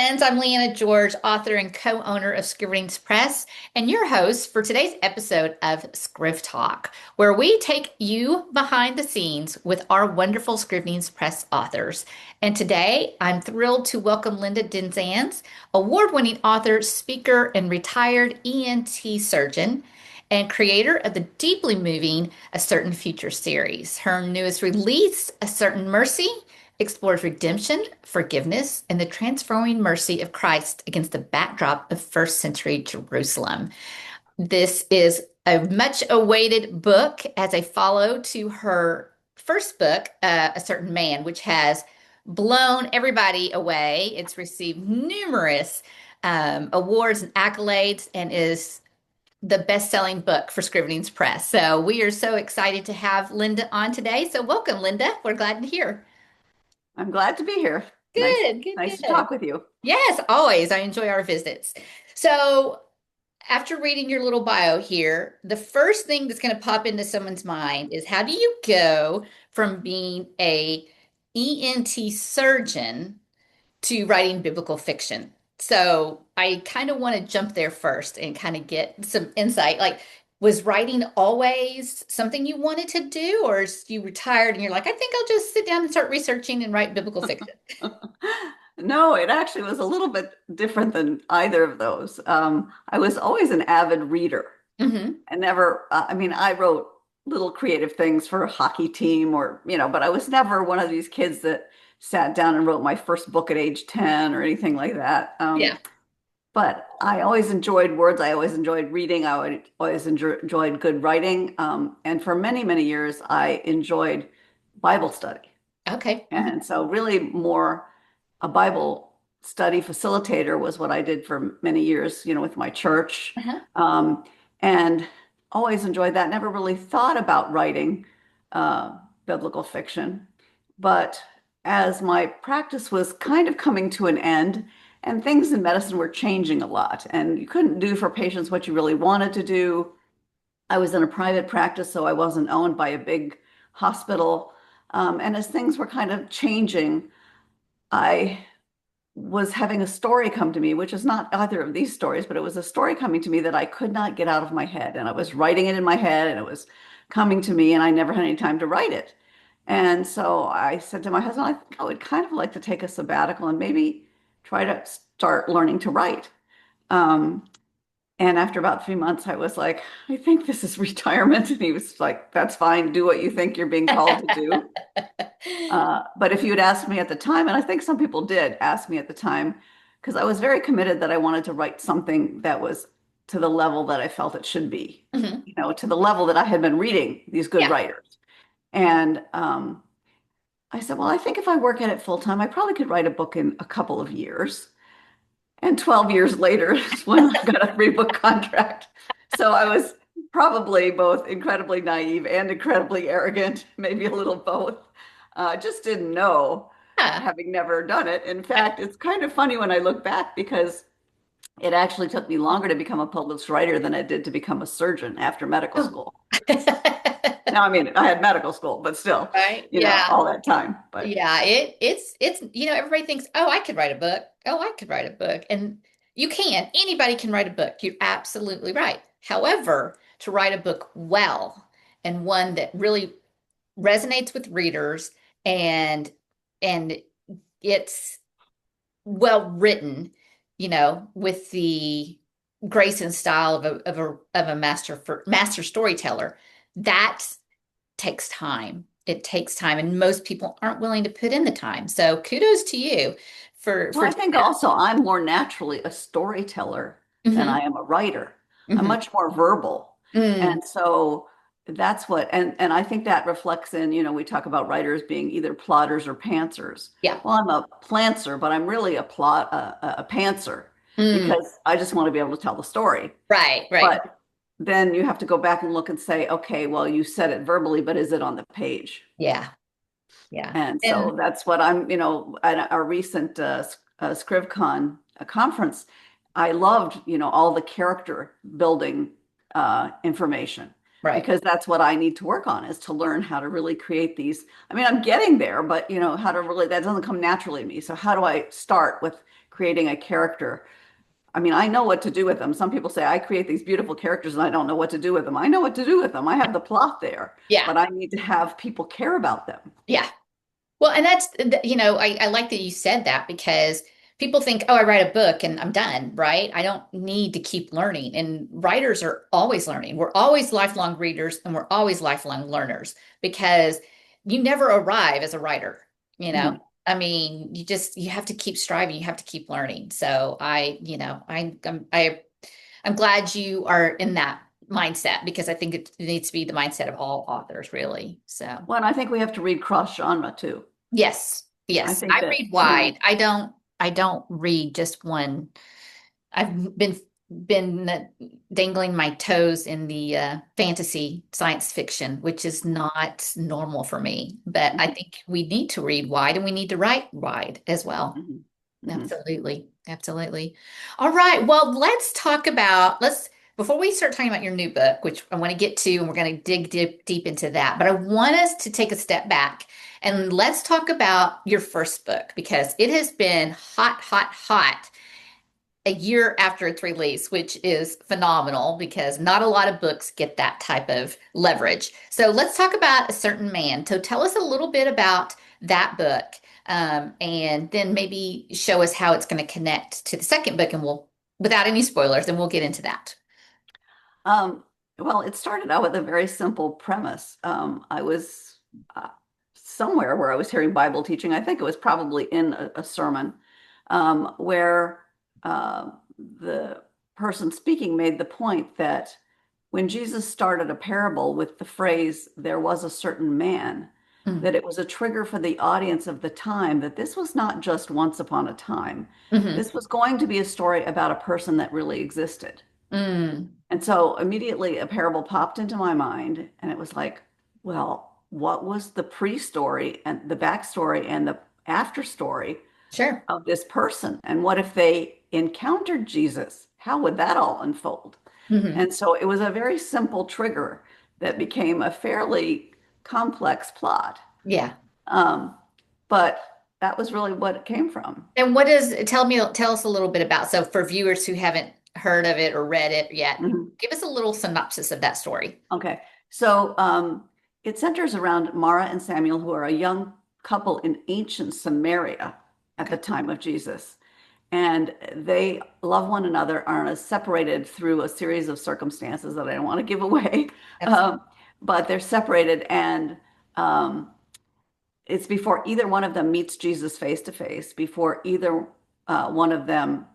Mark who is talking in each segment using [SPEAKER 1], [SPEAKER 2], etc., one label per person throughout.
[SPEAKER 1] friends. I'm Liana George, author and co-owner of Scrivenings Press, and your host for today's episode of ScrivTalk, where we take you behind the scenes with our wonderful Scrivenings Press authors. And today, I'm thrilled to welcome Linda Dindzans, award-winning author, speaker, and retired ENT surgeon, and creator of the deeply moving A Certain Future series. Her newest release, A Certain Mercy, explores redemption, forgiveness, and the transforming mercy of Christ against the backdrop of first century Jerusalem. This is a much awaited book as a follow to her first book, A Certain Man, which has blown everybody away. It's received numerous awards and accolades and is the best-selling book for Scrivenings Press. So we are so excited to have Linda on today. So welcome, Linda. We're glad to hear.
[SPEAKER 2] I'm glad to be here. Nice,
[SPEAKER 1] Good, good,
[SPEAKER 2] nice to
[SPEAKER 1] good.
[SPEAKER 2] talk with you.
[SPEAKER 1] Yes, always. I enjoy our visits. So, after reading your little bio here, the first thing that's going to pop into someone's mind is how do you go from being a ENT surgeon to writing biblical fiction? So, I kind of want to jump there first and kind of get some insight. Like, was writing always something you wanted to do, or is you retired and you're like, I think I'll just sit down and start researching and write biblical fiction?
[SPEAKER 2] No, it actually was a little bit different than either of those. I was always an avid reader.
[SPEAKER 1] Hmm.
[SPEAKER 2] I never, I mean, I wrote little creative things for a hockey team but I was never one of these kids that sat down and wrote my first book at age 10 or anything like that.
[SPEAKER 1] Yeah.
[SPEAKER 2] But I always enjoyed words. I always enjoyed reading. I always enjoyed good writing. And for many, many years, I enjoyed Bible study.
[SPEAKER 1] Okay. Hmm.
[SPEAKER 2] And so really more a Bible study facilitator was what I did for many years, with my church.
[SPEAKER 1] Uh-huh.
[SPEAKER 2] Um, and always enjoyed that. Never really thought about writing biblical fiction. But as my practice was kind of coming to an end, and things in medicine were changing a lot, and you couldn't do for patients what you really wanted to do. I was in a private practice, so I wasn't owned by a big hospital. And as things were kind of changing, I was having a story come to me, which is not either of these stories, but it was a story coming to me that I could not get out of my head. And I was writing it in my head and it was coming to me, and I never had any time to write it. And so I said to my husband, I think I would kind of like to take a sabbatical and maybe try to start learning to write. Um, and after about 3 months, I was like, I think this is retirement. And he was like, that's fine. Do what you think you're being called to do. But if you had asked me at the time, and I think some people did ask me at the time, because I was very committed that I wanted to write something that was to the level that I felt it should be,
[SPEAKER 1] Hmm.
[SPEAKER 2] to the level that I had been reading these good
[SPEAKER 1] Yeah.
[SPEAKER 2] writers. And I said, well, I think if I work at it full time, I probably could write a book in a couple of years. And 12 years later is when I got a 3 book contract. So I was probably both incredibly naive and incredibly arrogant, maybe a little both. Just didn't know,
[SPEAKER 1] Yeah.
[SPEAKER 2] having never done it. In fact, it's kind of funny when I look back because it actually took me longer to become a published writer than it did to become a surgeon after medical
[SPEAKER 1] Oh.
[SPEAKER 2] school. Now, I mean, I had medical school, but still,
[SPEAKER 1] Right. Yeah.
[SPEAKER 2] all that time. But
[SPEAKER 1] Yeah. It's everybody thinks, oh, I could write a book. Oh, I could write a book. And you can. Anybody can write a book. You're absolutely right. However, to write a book well and one that really resonates with readers and and it's well written, with the grace and style of a master storyteller, that takes time. It takes time, and most people aren't willing to put in the time. So kudos to you
[SPEAKER 2] well,
[SPEAKER 1] for
[SPEAKER 2] I
[SPEAKER 1] doing
[SPEAKER 2] think
[SPEAKER 1] that.
[SPEAKER 2] also I'm more naturally a storyteller than
[SPEAKER 1] Hmm.
[SPEAKER 2] I am a writer. I'm
[SPEAKER 1] Hmm.
[SPEAKER 2] much more verbal.
[SPEAKER 1] Mm,
[SPEAKER 2] And so that's and I think that reflects in, we talk about writers being either plotters or pantsers.
[SPEAKER 1] yeah.
[SPEAKER 2] Well, I'm a plantser, but I'm really a pantser
[SPEAKER 1] Mm,
[SPEAKER 2] because I just want to be able to tell the story.
[SPEAKER 1] right, right.
[SPEAKER 2] But then you have to go back and look and say, okay, well, you said it verbally, but is it on the page?
[SPEAKER 1] Yeah, yeah.
[SPEAKER 2] And
[SPEAKER 1] And
[SPEAKER 2] so that's what at our recent ScrivCon conference, I loved, all the character building information
[SPEAKER 1] right.
[SPEAKER 2] because that's what I need to work on is to learn how to really create I'm getting there, but how to really, that doesn't come naturally to me. So how do I start with creating a character. I mean, I know what to do with them. Some people say I create these beautiful characters and I don't know what to do with them. I know what to do with them. I have the plot there,
[SPEAKER 1] Yeah.
[SPEAKER 2] but I need to have people care about them.
[SPEAKER 1] Yeah. Well, and I like that you said that because people think, oh, I write a book and I'm done, right? I don't need to keep learning. And writers are always learning. We're always lifelong readers and we're always lifelong learners because you never arrive as a writer, you know?
[SPEAKER 2] Mhm.
[SPEAKER 1] I mean, you have to keep striving, you have to keep learning. So I'm glad you are in that mindset because I think it needs to be the mindset of all authors, really. So.
[SPEAKER 2] Well, and I think we have to read cross genre too.
[SPEAKER 1] Yes,
[SPEAKER 2] I
[SPEAKER 1] yes.
[SPEAKER 2] think
[SPEAKER 1] I
[SPEAKER 2] that,
[SPEAKER 1] read wide. I don't read just one. I've been dangling my toes in the fantasy science fiction, which is not normal for me. But I
[SPEAKER 2] Mhm,
[SPEAKER 1] think we need to read wide and we need to write wide as well.
[SPEAKER 2] mhm, mhm.
[SPEAKER 1] Absolutely. Absolutely. All right. Well, let's before we start talking about your new book, which I want to get to, and we're going to dig deep into that. But I want us to take a step back and let's talk about your first book because it has been hot, hot, hot a year after its release, which is phenomenal because not a lot of books get that type of leverage. So let's talk about A Certain Man. So tell us a little bit about that book, and then maybe show us how it's going to connect to the second book, and without any spoilers, and we'll get into that.
[SPEAKER 2] Um, well, it started out with a very simple premise. I was somewhere where I was hearing Bible teaching. I think it was probably in a sermon where uh, the person speaking made the point that when Jesus started a parable with the phrase, there was a certain man,
[SPEAKER 1] Mm.
[SPEAKER 2] that it was a trigger for the audience of the time that this was not just once upon a time.
[SPEAKER 1] Hmm.
[SPEAKER 2] This was going to be a story about a person that really existed.
[SPEAKER 1] Mm.
[SPEAKER 2] And so immediately a parable popped into my mind, and it was like, well, what was the pre-story and the backstory and the after story
[SPEAKER 1] Sure.
[SPEAKER 2] of this person? And what if they encountered Jesus? How would that all unfold?
[SPEAKER 1] Hmm.
[SPEAKER 2] And so it was a very simple trigger that became a fairly complex plot.
[SPEAKER 1] Yeah.
[SPEAKER 2] Um, but that was really what it came from.
[SPEAKER 1] And tell us a little bit about, so for viewers who haven't heard of it or read it yet,
[SPEAKER 2] Mhm.
[SPEAKER 1] give us a little synopsis of that story.
[SPEAKER 2] Okay. So it centers around Mara and Samuel, who are a young couple in ancient Samaria at the
[SPEAKER 1] Okay.
[SPEAKER 2] time of Jesus. And they love one another, are separated through a series of circumstances that I don't want to give away.
[SPEAKER 1] Absolutely.
[SPEAKER 2] But they're separated, and um, it's before either one of them meets Jesus face to face, before either one of them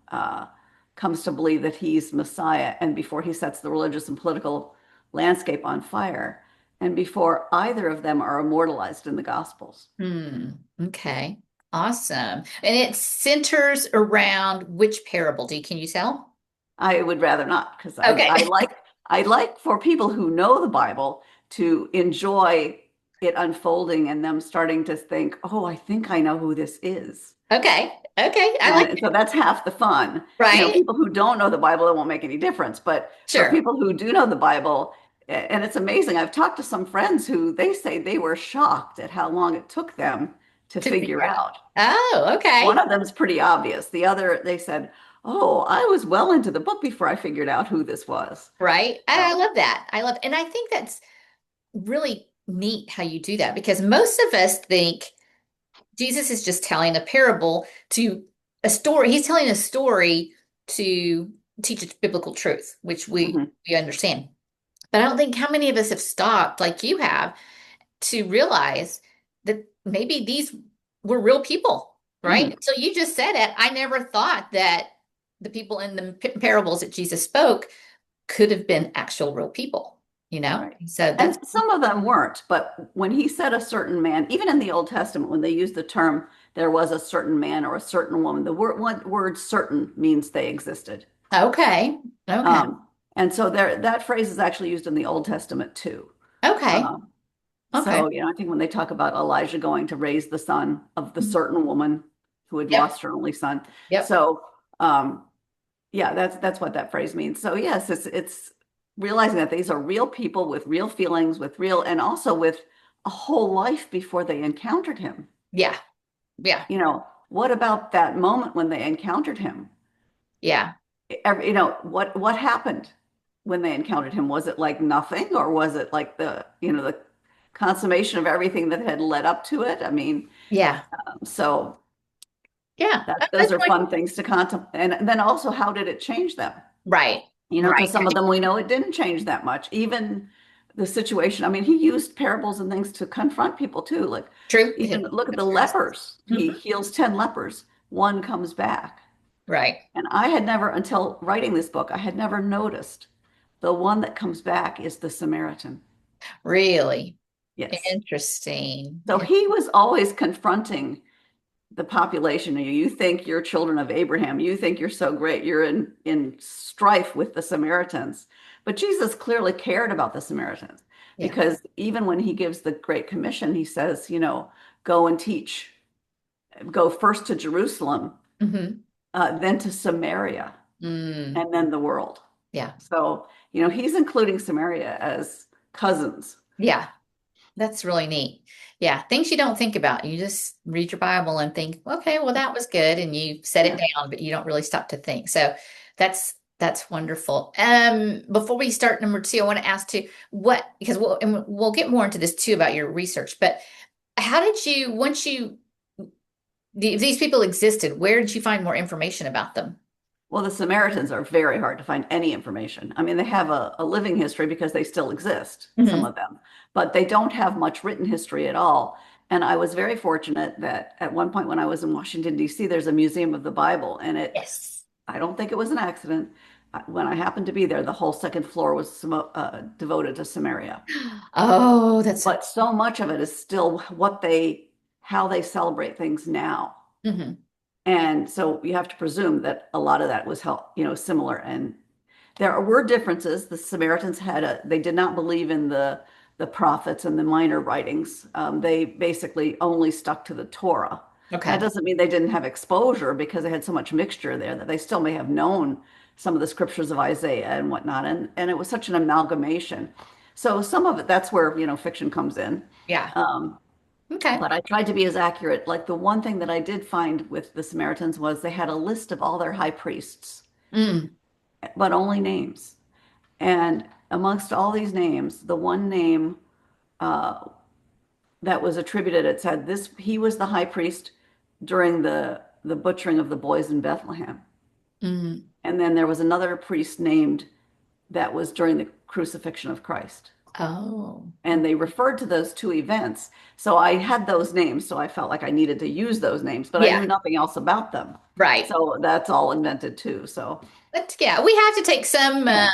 [SPEAKER 2] comes to believe that he's Messiah, and before he sets the religious and political landscape on fire, and before either of them are immortalized in the Gospels.
[SPEAKER 1] Hmm. Okay. Awesome. And it centers around which parable? Can you tell?
[SPEAKER 2] I would rather not, because
[SPEAKER 1] Okay.
[SPEAKER 2] I like for people who know the Bible to enjoy it unfolding and them starting to think, oh, I think I know who this is.
[SPEAKER 1] Okay. Okay. I like
[SPEAKER 2] And so
[SPEAKER 1] it.
[SPEAKER 2] that's half the fun. You know,
[SPEAKER 1] Right?
[SPEAKER 2] people who don't know the Bible, it won't make any difference. But for
[SPEAKER 1] Sure.
[SPEAKER 2] people who do know the Bible, and it's amazing, I've talked to some friends who they say they were shocked at how long it took them to
[SPEAKER 1] To figure
[SPEAKER 2] figure
[SPEAKER 1] out.
[SPEAKER 2] out.
[SPEAKER 1] Oh,
[SPEAKER 2] One
[SPEAKER 1] okay.
[SPEAKER 2] of them is pretty obvious. The other, they said, oh, I was well into the book before I figured out who this was.
[SPEAKER 1] Right. I
[SPEAKER 2] So,
[SPEAKER 1] love that. And I think that's really neat how you do that because most of us think Jesus is just telling a parable to a story. He's telling a story to teach a biblical truth, which
[SPEAKER 2] mhm,
[SPEAKER 1] we understand. But I don't think how many of us have stopped, like you have, to realize that maybe these were real people, right?
[SPEAKER 2] mhm,
[SPEAKER 1] So you just said it. I never thought that the people in the parables that Jesus spoke could have been actual real people, you know?
[SPEAKER 2] right.
[SPEAKER 1] So that's,
[SPEAKER 2] And some of them weren't, but when he said a certain man, even in the Old Testament, when they used the term, there was a certain man or a certain woman, the word certain means they existed.
[SPEAKER 1] okay. Okay.
[SPEAKER 2] Um, and so there, that phrase is actually used in the Old Testament too.
[SPEAKER 1] Okay.
[SPEAKER 2] Um,
[SPEAKER 1] Okay.
[SPEAKER 2] so, you know, I think when they talk about Elijah going to raise the son of the
[SPEAKER 1] Mhm.
[SPEAKER 2] certain woman who had
[SPEAKER 1] Yep.
[SPEAKER 2] lost her only son.
[SPEAKER 1] Yep.
[SPEAKER 2] So, yeah, that's what that phrase means. So, yes, it's realizing that these are real people with real feelings, with real, and also with a whole life before they encountered him.
[SPEAKER 1] Yeah. Yeah.
[SPEAKER 2] You know, what about that moment when they encountered him?
[SPEAKER 1] Yeah.
[SPEAKER 2] What happened when they encountered him? Was it like nothing, or was it like the consummation of everything that had led up to it? I mean,
[SPEAKER 1] Yeah.
[SPEAKER 2] so
[SPEAKER 1] Yeah. Oh,
[SPEAKER 2] those
[SPEAKER 1] that's
[SPEAKER 2] are
[SPEAKER 1] like,
[SPEAKER 2] fun things to contemplate. And then also, how did it change them?
[SPEAKER 1] right.
[SPEAKER 2] Because
[SPEAKER 1] Right.
[SPEAKER 2] some of them we know it didn't change that much. Even the situation, I mean, he used parables and things to confront people too. Like,
[SPEAKER 1] True.
[SPEAKER 2] even look at the
[SPEAKER 1] That's true.
[SPEAKER 2] lepers. He
[SPEAKER 1] Mhm.
[SPEAKER 2] heals 10 lepers, one comes back.
[SPEAKER 1] Right.
[SPEAKER 2] And I had never, until writing this book, I had never noticed the one that comes back is the Samaritan.
[SPEAKER 1] Really
[SPEAKER 2] Yes.
[SPEAKER 1] interesting.
[SPEAKER 2] So he was always confronting the population. You think you're children of Abraham. You think you're so great. You're in strife with the Samaritans. But Jesus clearly cared about the Samaritans
[SPEAKER 1] Yeah.
[SPEAKER 2] because even when he gives the Great Commission, he says, go and teach, go first to Jerusalem,
[SPEAKER 1] Hmm.
[SPEAKER 2] then to Samaria,
[SPEAKER 1] Mm.
[SPEAKER 2] and then the world.
[SPEAKER 1] Yeah.
[SPEAKER 2] So, he's including Samaria as cousins.
[SPEAKER 1] Yeah. That's really neat. Yeah. Things you don't think about. You just read your Bible and think, okay, well, that was good. And you set it
[SPEAKER 2] Yeah.
[SPEAKER 1] down, but you don't really stop to think. So that's wonderful. Before we start number two, I want to ask too, because we'll get more into this too about your research, but how did you, once you, if these people existed, where did you find more information about them?
[SPEAKER 2] Well, the Samaritans are very hard to find any information. I mean, they have a living history because they still exist, some
[SPEAKER 1] Hmm.
[SPEAKER 2] of them, but they don't have much written history at all. And I was very fortunate that at one point when I was in Washington, D.C., there's a museum of the Bible, and
[SPEAKER 1] Yes.
[SPEAKER 2] I don't think it was an accident. When I happened to be there, the whole second floor was devoted to Samaria.
[SPEAKER 1] Oh, that's so.
[SPEAKER 2] But so much of it is still how they celebrate things now.
[SPEAKER 1] Hmm.
[SPEAKER 2] And so you have to presume that a lot of that was similar. And there were differences. The Samaritans they did not believe in the prophets and the minor writings. They basically only stuck to the Torah. That
[SPEAKER 1] Okay.
[SPEAKER 2] doesn't mean they didn't have exposure because they had so much mixture there that they still may have known some of the scriptures of Isaiah and whatnot. And it was such an amalgamation. So some of it, that's where, fiction comes in.
[SPEAKER 1] Yeah.
[SPEAKER 2] Um,
[SPEAKER 1] Okay.
[SPEAKER 2] but I tried to be as accurate. Like the one thing that I did find with the Samaritans was they had a list of all their high priests,
[SPEAKER 1] Mm.
[SPEAKER 2] but only names. And amongst all these names, the one name uh, that was attributed, it said this he was the high priest during the butchering of the boys in Bethlehem.
[SPEAKER 1] Mm.
[SPEAKER 2] And then there was another priest named that was during the crucifixion of Christ.
[SPEAKER 1] Oh.
[SPEAKER 2] And they referred to those two events. So I had those names, so I felt like I needed to use those names, but I
[SPEAKER 1] Yeah.
[SPEAKER 2] knew nothing else about them.
[SPEAKER 1] Right.
[SPEAKER 2] So that's all invented too. So
[SPEAKER 1] But yeah, we have to take some,
[SPEAKER 2] yeah,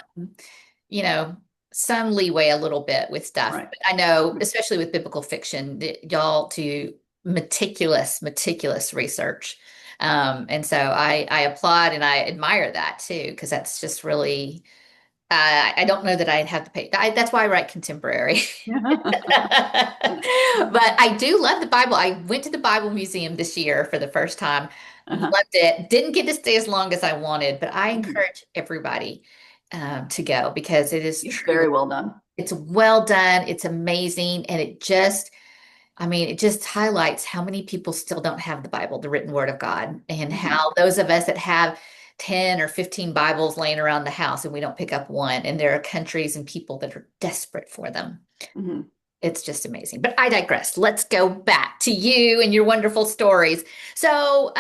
[SPEAKER 1] you know, some leeway a little bit with stuff.
[SPEAKER 2] right.
[SPEAKER 1] But I know, especially with biblical fiction, that y'all do meticulous research. And so I applaud and I admire that too, because that's just really, I don't know that I'd have the pay. That's why I write contemporary. But I do love the Bible. I went to the Bible Museum this year for the first time.
[SPEAKER 2] Uh-huh.
[SPEAKER 1] Loved it. Didn't get to stay as long as I wanted, but I
[SPEAKER 2] Mhm.
[SPEAKER 1] encourage everybody to go because it is
[SPEAKER 2] It's
[SPEAKER 1] truly,
[SPEAKER 2] very well done.
[SPEAKER 1] it's well done. It's amazing. And it just, I mean, it just highlights how many people still don't have the Bible, the written word of God, and
[SPEAKER 2] Mhm.
[SPEAKER 1] how those of us that have 10 or 15 Bibles laying around the house and we don't pick up one, and there are countries and people that are desperate for them.
[SPEAKER 2] Mhm.
[SPEAKER 1] It's just amazing. But I digress. Let's go back to you and your wonderful stories. So,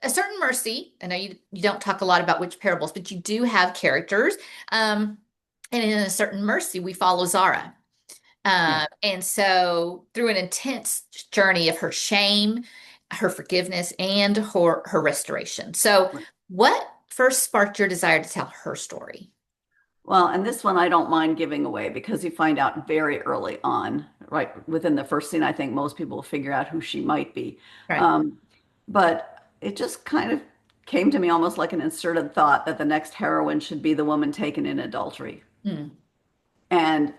[SPEAKER 1] a certain mercy. I know you don't talk a lot about which parables, but you do have characters. Um, and in a certain mercy, we follow Zara.
[SPEAKER 2] Yeah.
[SPEAKER 1] And so, through an intense journey of her shame, her forgiveness, and her restoration. So, what first sparked your desire to tell her story?
[SPEAKER 2] Well, and this one I don't mind giving away because you find out very early on, right within the first scene. I think most people will figure out who she might be.
[SPEAKER 1] Right.
[SPEAKER 2] Um, but it just kind of came to me almost like an inserted thought that the next heroine should be the woman taken in adultery.
[SPEAKER 1] Hmm.
[SPEAKER 2] And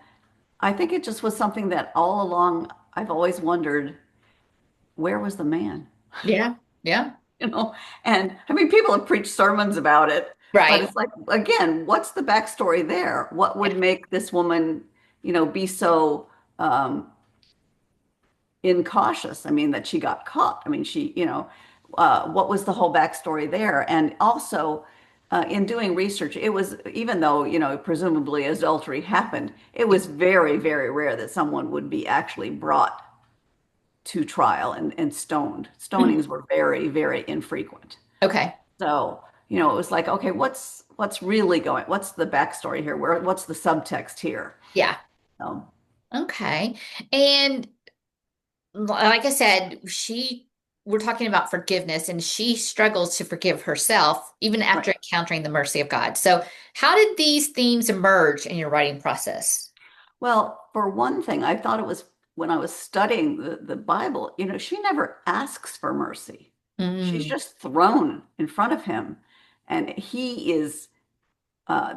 [SPEAKER 2] I think it just was something that all along I've always wondered, where was the man?
[SPEAKER 1] Yeah. Yeah.
[SPEAKER 2] You know, and I mean, people have preached sermons about it, but
[SPEAKER 1] Right.
[SPEAKER 2] it's like, again, what's the backstory there? What
[SPEAKER 1] Yeah.
[SPEAKER 2] would make this woman, be so, um, incautious. I mean, that she got caught. I mean, what was the whole backstory there? And also, in doing research, it was, even though, presumably adultery happened, it was very, very rare that someone would be actually brought to trial and stoned.
[SPEAKER 1] Mhm.
[SPEAKER 2] Stonings were very, very infrequent.
[SPEAKER 1] Okay.
[SPEAKER 2] So, it was like, okay, what's really what's the backstory here? What's the subtext here?
[SPEAKER 1] Yeah.
[SPEAKER 2] So,
[SPEAKER 1] Okay. And like I said, we're talking about forgiveness, and she struggles to forgive herself even after
[SPEAKER 2] right.
[SPEAKER 1] encountering the mercy of God. So, how did these themes emerge in your writing process?
[SPEAKER 2] Well, for one thing, I thought it was when I was studying the Bible, she never asks for mercy. She's
[SPEAKER 1] Mm,
[SPEAKER 2] just thrown in front of him. And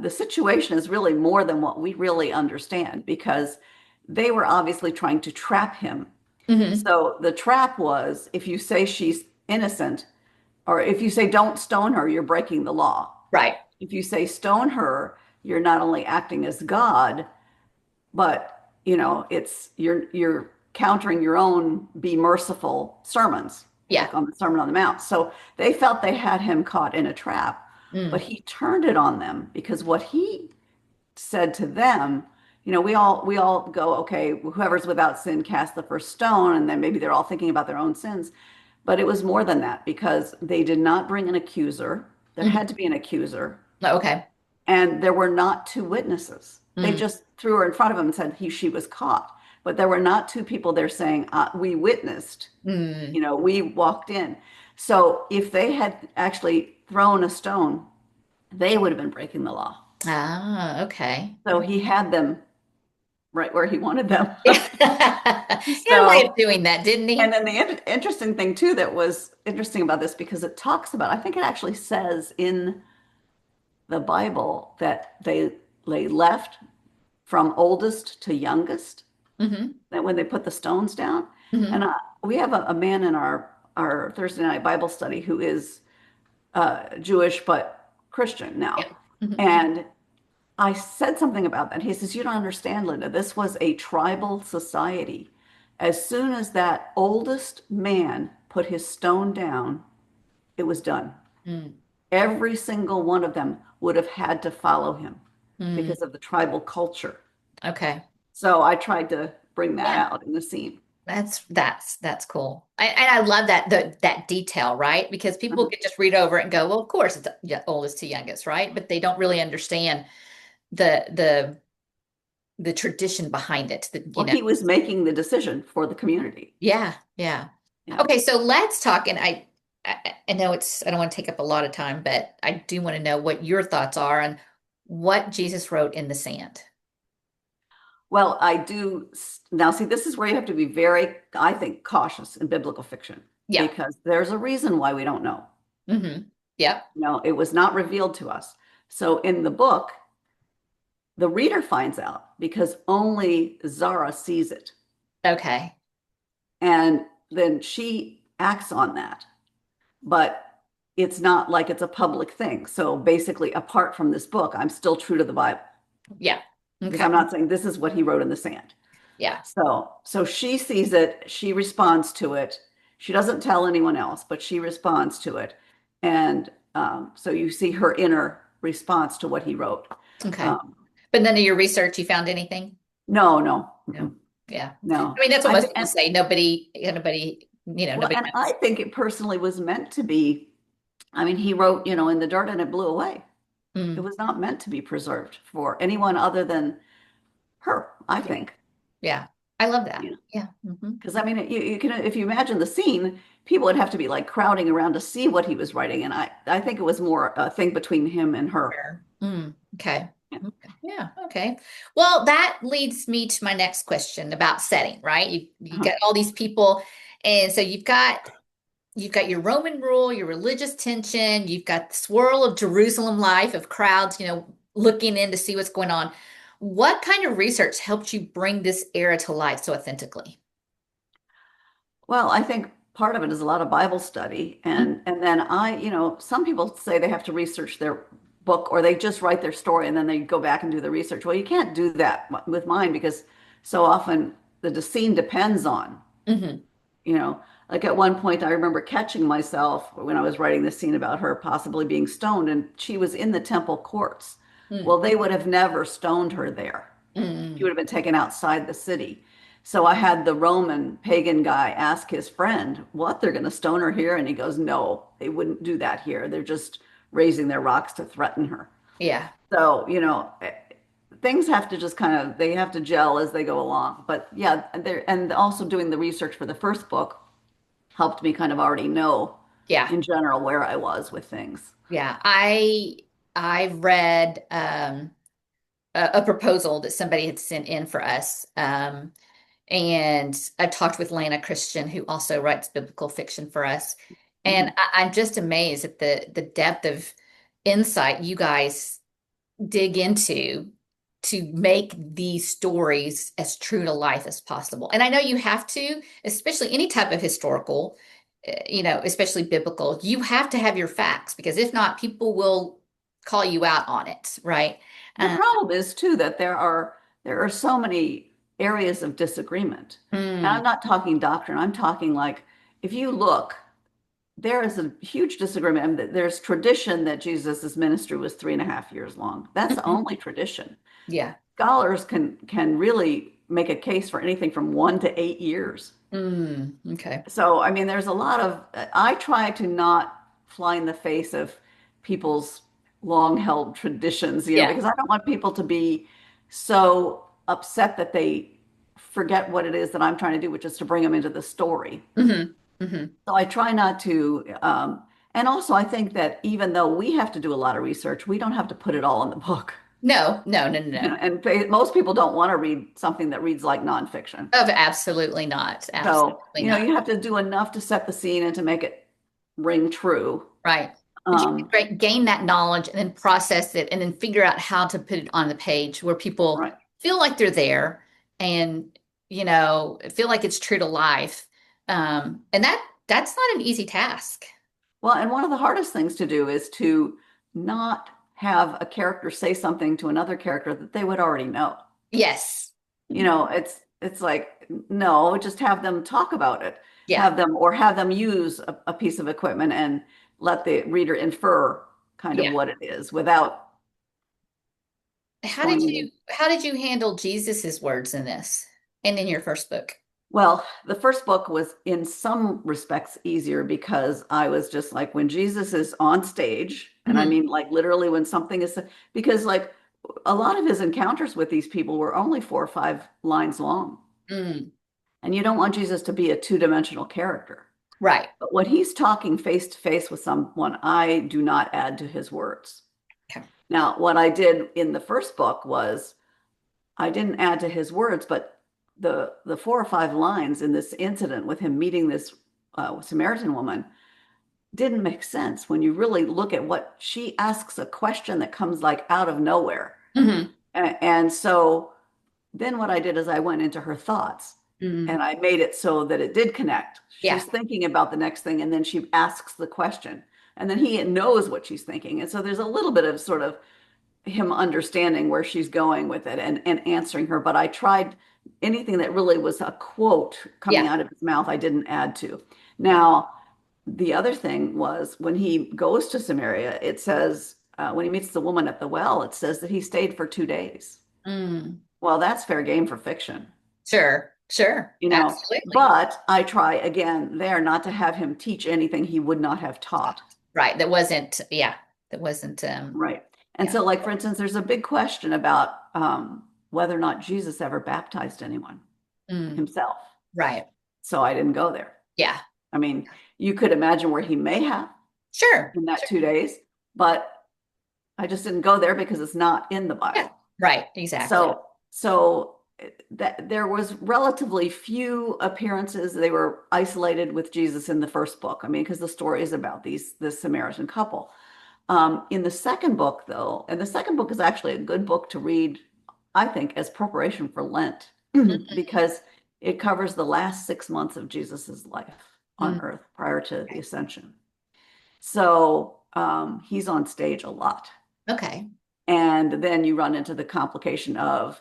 [SPEAKER 2] the situation is really more than what we really understand because they were obviously trying to trap him.
[SPEAKER 1] hmm.
[SPEAKER 2] So the trap was if you say she's innocent, or if you say don't stone her, you're breaking the law.
[SPEAKER 1] Right.
[SPEAKER 2] If you say stone her, you're not only acting as God, but it's you're countering your own be merciful sermons,
[SPEAKER 1] Yeah.
[SPEAKER 2] like on the Sermon on the Mount. So they felt they had him caught in a trap, but
[SPEAKER 1] Mm,
[SPEAKER 2] he turned it on them because what he said to them, we all go, okay, whoever's without sin cast the first stone, and then maybe they're all thinking about their own sins. But it was more than that because they did not bring an accuser. There
[SPEAKER 1] mhm.
[SPEAKER 2] had to be an accuser,
[SPEAKER 1] Okay.
[SPEAKER 2] and there were not two witnesses. They
[SPEAKER 1] Mm,
[SPEAKER 2] just threw her in front of him and said she was caught. But there were not two people there saying, we witnessed,
[SPEAKER 1] mm.
[SPEAKER 2] we walked in. So if they had actually thrown a stone, they would have been breaking the law.
[SPEAKER 1] Ah, okay.
[SPEAKER 2] So he had them right where he wanted them.
[SPEAKER 1] Yeah. He had a way of
[SPEAKER 2] So,
[SPEAKER 1] doing that, didn't
[SPEAKER 2] and
[SPEAKER 1] he?
[SPEAKER 2] then the interesting thing too that was interesting about this because it talks about, I think it actually says in the Bible that they left from oldest to youngest,
[SPEAKER 1] Hmm.
[SPEAKER 2] that when they put the stones down. And
[SPEAKER 1] Hmm.
[SPEAKER 2] we have a man in our Thursday night Bible study who is Jewish but Christian
[SPEAKER 1] Yeah.
[SPEAKER 2] now.
[SPEAKER 1] Hmm.
[SPEAKER 2] And I said something about that. He says, you don't understand, Linda. This was a tribal society. As soon as that oldest man put his stone down, it was done.
[SPEAKER 1] Mm,
[SPEAKER 2] Every single one of them would have had to follow him
[SPEAKER 1] mm.
[SPEAKER 2] because of the tribal culture.
[SPEAKER 1] Okay.
[SPEAKER 2] So I tried to bring that
[SPEAKER 1] Yeah.
[SPEAKER 2] out in the scene.
[SPEAKER 1] That's cool. And I love that detail, right? Because people
[SPEAKER 2] Mhm.
[SPEAKER 1] can just read over it and go, well, of course it's oldest to youngest, right? But they don't really understand the the the tradition behind it.
[SPEAKER 2] Well, he was making the decision for the community.
[SPEAKER 1] Yeah, yeah.
[SPEAKER 2] Yeah.
[SPEAKER 1] Okay, so let's talk. And I know I don't want to take up a lot of time, but I do want to know what your thoughts are on what Jesus wrote in the sand.
[SPEAKER 2] Well, I do now see this is where you have to be very, I think, cautious in biblical fiction
[SPEAKER 1] Yeah.
[SPEAKER 2] because there's a reason why we don't know.
[SPEAKER 1] Hmm. Yep.
[SPEAKER 2] It was not revealed to us. So in the book, the reader finds out because only Zara sees it.
[SPEAKER 1] Okay.
[SPEAKER 2] And then she acts on that. But it's not like it's a public thing. So basically, apart from this book, I'm still true to the Bible
[SPEAKER 1] Yeah.
[SPEAKER 2] because
[SPEAKER 1] Okay.
[SPEAKER 2] I'm not saying this is what he wrote in the sand.
[SPEAKER 1] Yeah.
[SPEAKER 2] So she sees it, she responds to it. She doesn't tell anyone else, but she responds to it. And so you see her inner response to what he wrote.
[SPEAKER 1] Okay.
[SPEAKER 2] Um,
[SPEAKER 1] But none of your research, you found anything?
[SPEAKER 2] no, no,
[SPEAKER 1] No. Yeah. I
[SPEAKER 2] no.
[SPEAKER 1] mean, that's what
[SPEAKER 2] I
[SPEAKER 1] most
[SPEAKER 2] think,
[SPEAKER 1] people say. Nobody,
[SPEAKER 2] well,
[SPEAKER 1] nobody
[SPEAKER 2] and I
[SPEAKER 1] knows.
[SPEAKER 2] think it personally was meant to be. I mean, he wrote, in the dirt and it blew away. It
[SPEAKER 1] Mm,
[SPEAKER 2] was not meant to be preserved for anyone other than her, I
[SPEAKER 1] yeah.
[SPEAKER 2] think.
[SPEAKER 1] Yeah. I love that.
[SPEAKER 2] You know,
[SPEAKER 1] Yeah. Hmm.
[SPEAKER 2] because I mean, you can, if you imagine the scene, people would have to be like crowding around to see what he was writing, and I think it was more a thing between him and her.
[SPEAKER 1] Sure. Mm, okay.
[SPEAKER 2] Yeah.
[SPEAKER 1] Okay. Yeah. Okay. Well, that leads me to my next question about setting, right? You
[SPEAKER 2] Uh-huh.
[SPEAKER 1] got all these people, and so you've got your Roman rule, your religious tension, you've got the swirl of Jerusalem life of crowds, looking in to see what's going on. What kind of research helped you bring this era to life so authentically?
[SPEAKER 2] Well, I think part of it is a lot of Bible study, and then some people say they have to research their book or they just write their story and then they go back and do the research. Well, you can't do that with mine because so often the scene depends on.
[SPEAKER 1] Hmm.
[SPEAKER 2] You know, like at one point, I remember catching myself when I was writing this scene about her possibly being stoned, and she was in the temple courts. Well, they would have never stoned her there. She would
[SPEAKER 1] Mm.
[SPEAKER 2] have been taken outside the city. So I had the Roman pagan guy ask his friend, what, they're going to stone her here? And he goes, no, they wouldn't do that here. They're just raising their rocks to threaten her.
[SPEAKER 1] Yeah.
[SPEAKER 2] So, things have to just kind of, they have to gel as they go along. But yeah, and also doing the research for the first book helped me kind of already know
[SPEAKER 1] Yeah.
[SPEAKER 2] in general where I was with things.
[SPEAKER 1] Yeah. I read a proposal that somebody had sent in for us. And I talked with Lana Christian, who also writes biblical fiction for us. And
[SPEAKER 2] Mhm.
[SPEAKER 1] I'm just amazed at the depth of insight you guys dig into to make these stories as true to life as possible. And I know you have to, especially any type of historical, especially biblical, you have to have your facts because if not, people will call you out on it, right?
[SPEAKER 2] The
[SPEAKER 1] Uh,
[SPEAKER 2] problem is too that there are so many areas of disagreement. And I'm
[SPEAKER 1] mm,
[SPEAKER 2] not talking doctrine. I'm talking like if you look, there is a huge disagreement. I mean, there's tradition that Jesus's ministry was 3.5 years long. That's the
[SPEAKER 1] mhm,
[SPEAKER 2] only tradition.
[SPEAKER 1] yeah.
[SPEAKER 2] Scholars can really make a case for anything from 1 to 8 years.
[SPEAKER 1] Okay.
[SPEAKER 2] So, I mean, there's a lot of, I try to not fly in the face of people's long held traditions,
[SPEAKER 1] Yeah.
[SPEAKER 2] because I don't want people to be so upset that they forget what it is that I'm trying to do, which is to bring them into the story.
[SPEAKER 1] Hmm. Hmm.
[SPEAKER 2] So I try not to, and also I think that even though we have to do a lot of research, we don't have to put it all in the book.
[SPEAKER 1] No, no, no, no, no.
[SPEAKER 2] And most people don't want to read something that reads like nonfiction.
[SPEAKER 1] Of absolutely not.
[SPEAKER 2] So,
[SPEAKER 1] Absolutely not.
[SPEAKER 2] you have to do enough to set the scene and to make it ring true.
[SPEAKER 1] Right. But you can
[SPEAKER 2] Um,
[SPEAKER 1] gain that knowledge and then process it and then figure out how to put it on the page where people
[SPEAKER 2] right.
[SPEAKER 1] feel like they're there and, feel like it's true to life. And that's not an easy task.
[SPEAKER 2] Well, and one of the hardest things to do is to not have a character say something to another character that they would already know.
[SPEAKER 1] Yes.
[SPEAKER 2] It's like, no, just have them talk about it.
[SPEAKER 1] Yeah.
[SPEAKER 2] Have them use a piece of equipment and let the reader infer kind of
[SPEAKER 1] Yeah.
[SPEAKER 2] what it is without
[SPEAKER 1] How did
[SPEAKER 2] going into.
[SPEAKER 1] you handle Jesus's words in this and in your first book?
[SPEAKER 2] Well, the first book was in some respects easier because I was just like when Jesus is on stage, and I
[SPEAKER 1] Hmm.
[SPEAKER 2] mean like literally when something is, because like a lot of his encounters with these people were only 4 or 5 lines long.
[SPEAKER 1] Mm.
[SPEAKER 2] And you don't want Jesus to be a two-dimensional character.
[SPEAKER 1] Right.
[SPEAKER 2] But when he's talking face to face with someone, I do not add to his words.
[SPEAKER 1] Okay.
[SPEAKER 2] Now, what I did in the first book was I didn't add to his words, but the 4 or 5 lines in this incident with him meeting this Samaritan woman didn't make sense when you really look at what she asks a question that comes like out of nowhere.
[SPEAKER 1] Hmm.
[SPEAKER 2] And so then what I did is I went into her thoughts
[SPEAKER 1] Mm.
[SPEAKER 2] and I made it so that it did connect.
[SPEAKER 1] Yeah.
[SPEAKER 2] She's thinking about the next thing and then she asks the question. And then he knows what she's thinking. And so there's a little bit of sort of him understanding where she's going with it and answering her. But I tried anything that really was a quote coming
[SPEAKER 1] Yeah.
[SPEAKER 2] out of his mouth, I didn't add to. Now, the other thing was when he goes to Samaria, it says, when he meets the woman at the well, it says that he stayed for 2 days.
[SPEAKER 1] Mm.
[SPEAKER 2] Well, that's fair game for fiction,
[SPEAKER 1] Sure. Sure. Absolutely.
[SPEAKER 2] but I try again there not to have him teach anything he would not have taught.
[SPEAKER 1] Right. That wasn't, yeah, that wasn't,
[SPEAKER 2] Right. And
[SPEAKER 1] yeah.
[SPEAKER 2] so, like, for instance, there's a big question about whether or not Jesus ever baptized anyone
[SPEAKER 1] Mm.
[SPEAKER 2] himself.
[SPEAKER 1] Right.
[SPEAKER 2] So I didn't go there.
[SPEAKER 1] Yeah.
[SPEAKER 2] I mean, you could imagine where he may have
[SPEAKER 1] Sure.
[SPEAKER 2] in that
[SPEAKER 1] Sure.
[SPEAKER 2] 2 days, but I just didn't go there because it's not in the
[SPEAKER 1] Yeah.
[SPEAKER 2] Bible.
[SPEAKER 1] Right. Exactly.
[SPEAKER 2] So that there was relatively few appearances. They were isolated with Jesus in the first book. I mean, because the story is about this Samaritan couple. In the second book, though, and the second book is actually a good book to read, I think, as preparation for Lent, because it covers the last 6 months of Jesus's life on
[SPEAKER 1] Mm.
[SPEAKER 2] earth prior to the ascension. So he's on stage a lot.
[SPEAKER 1] Okay.
[SPEAKER 2] And then you run into the complication of,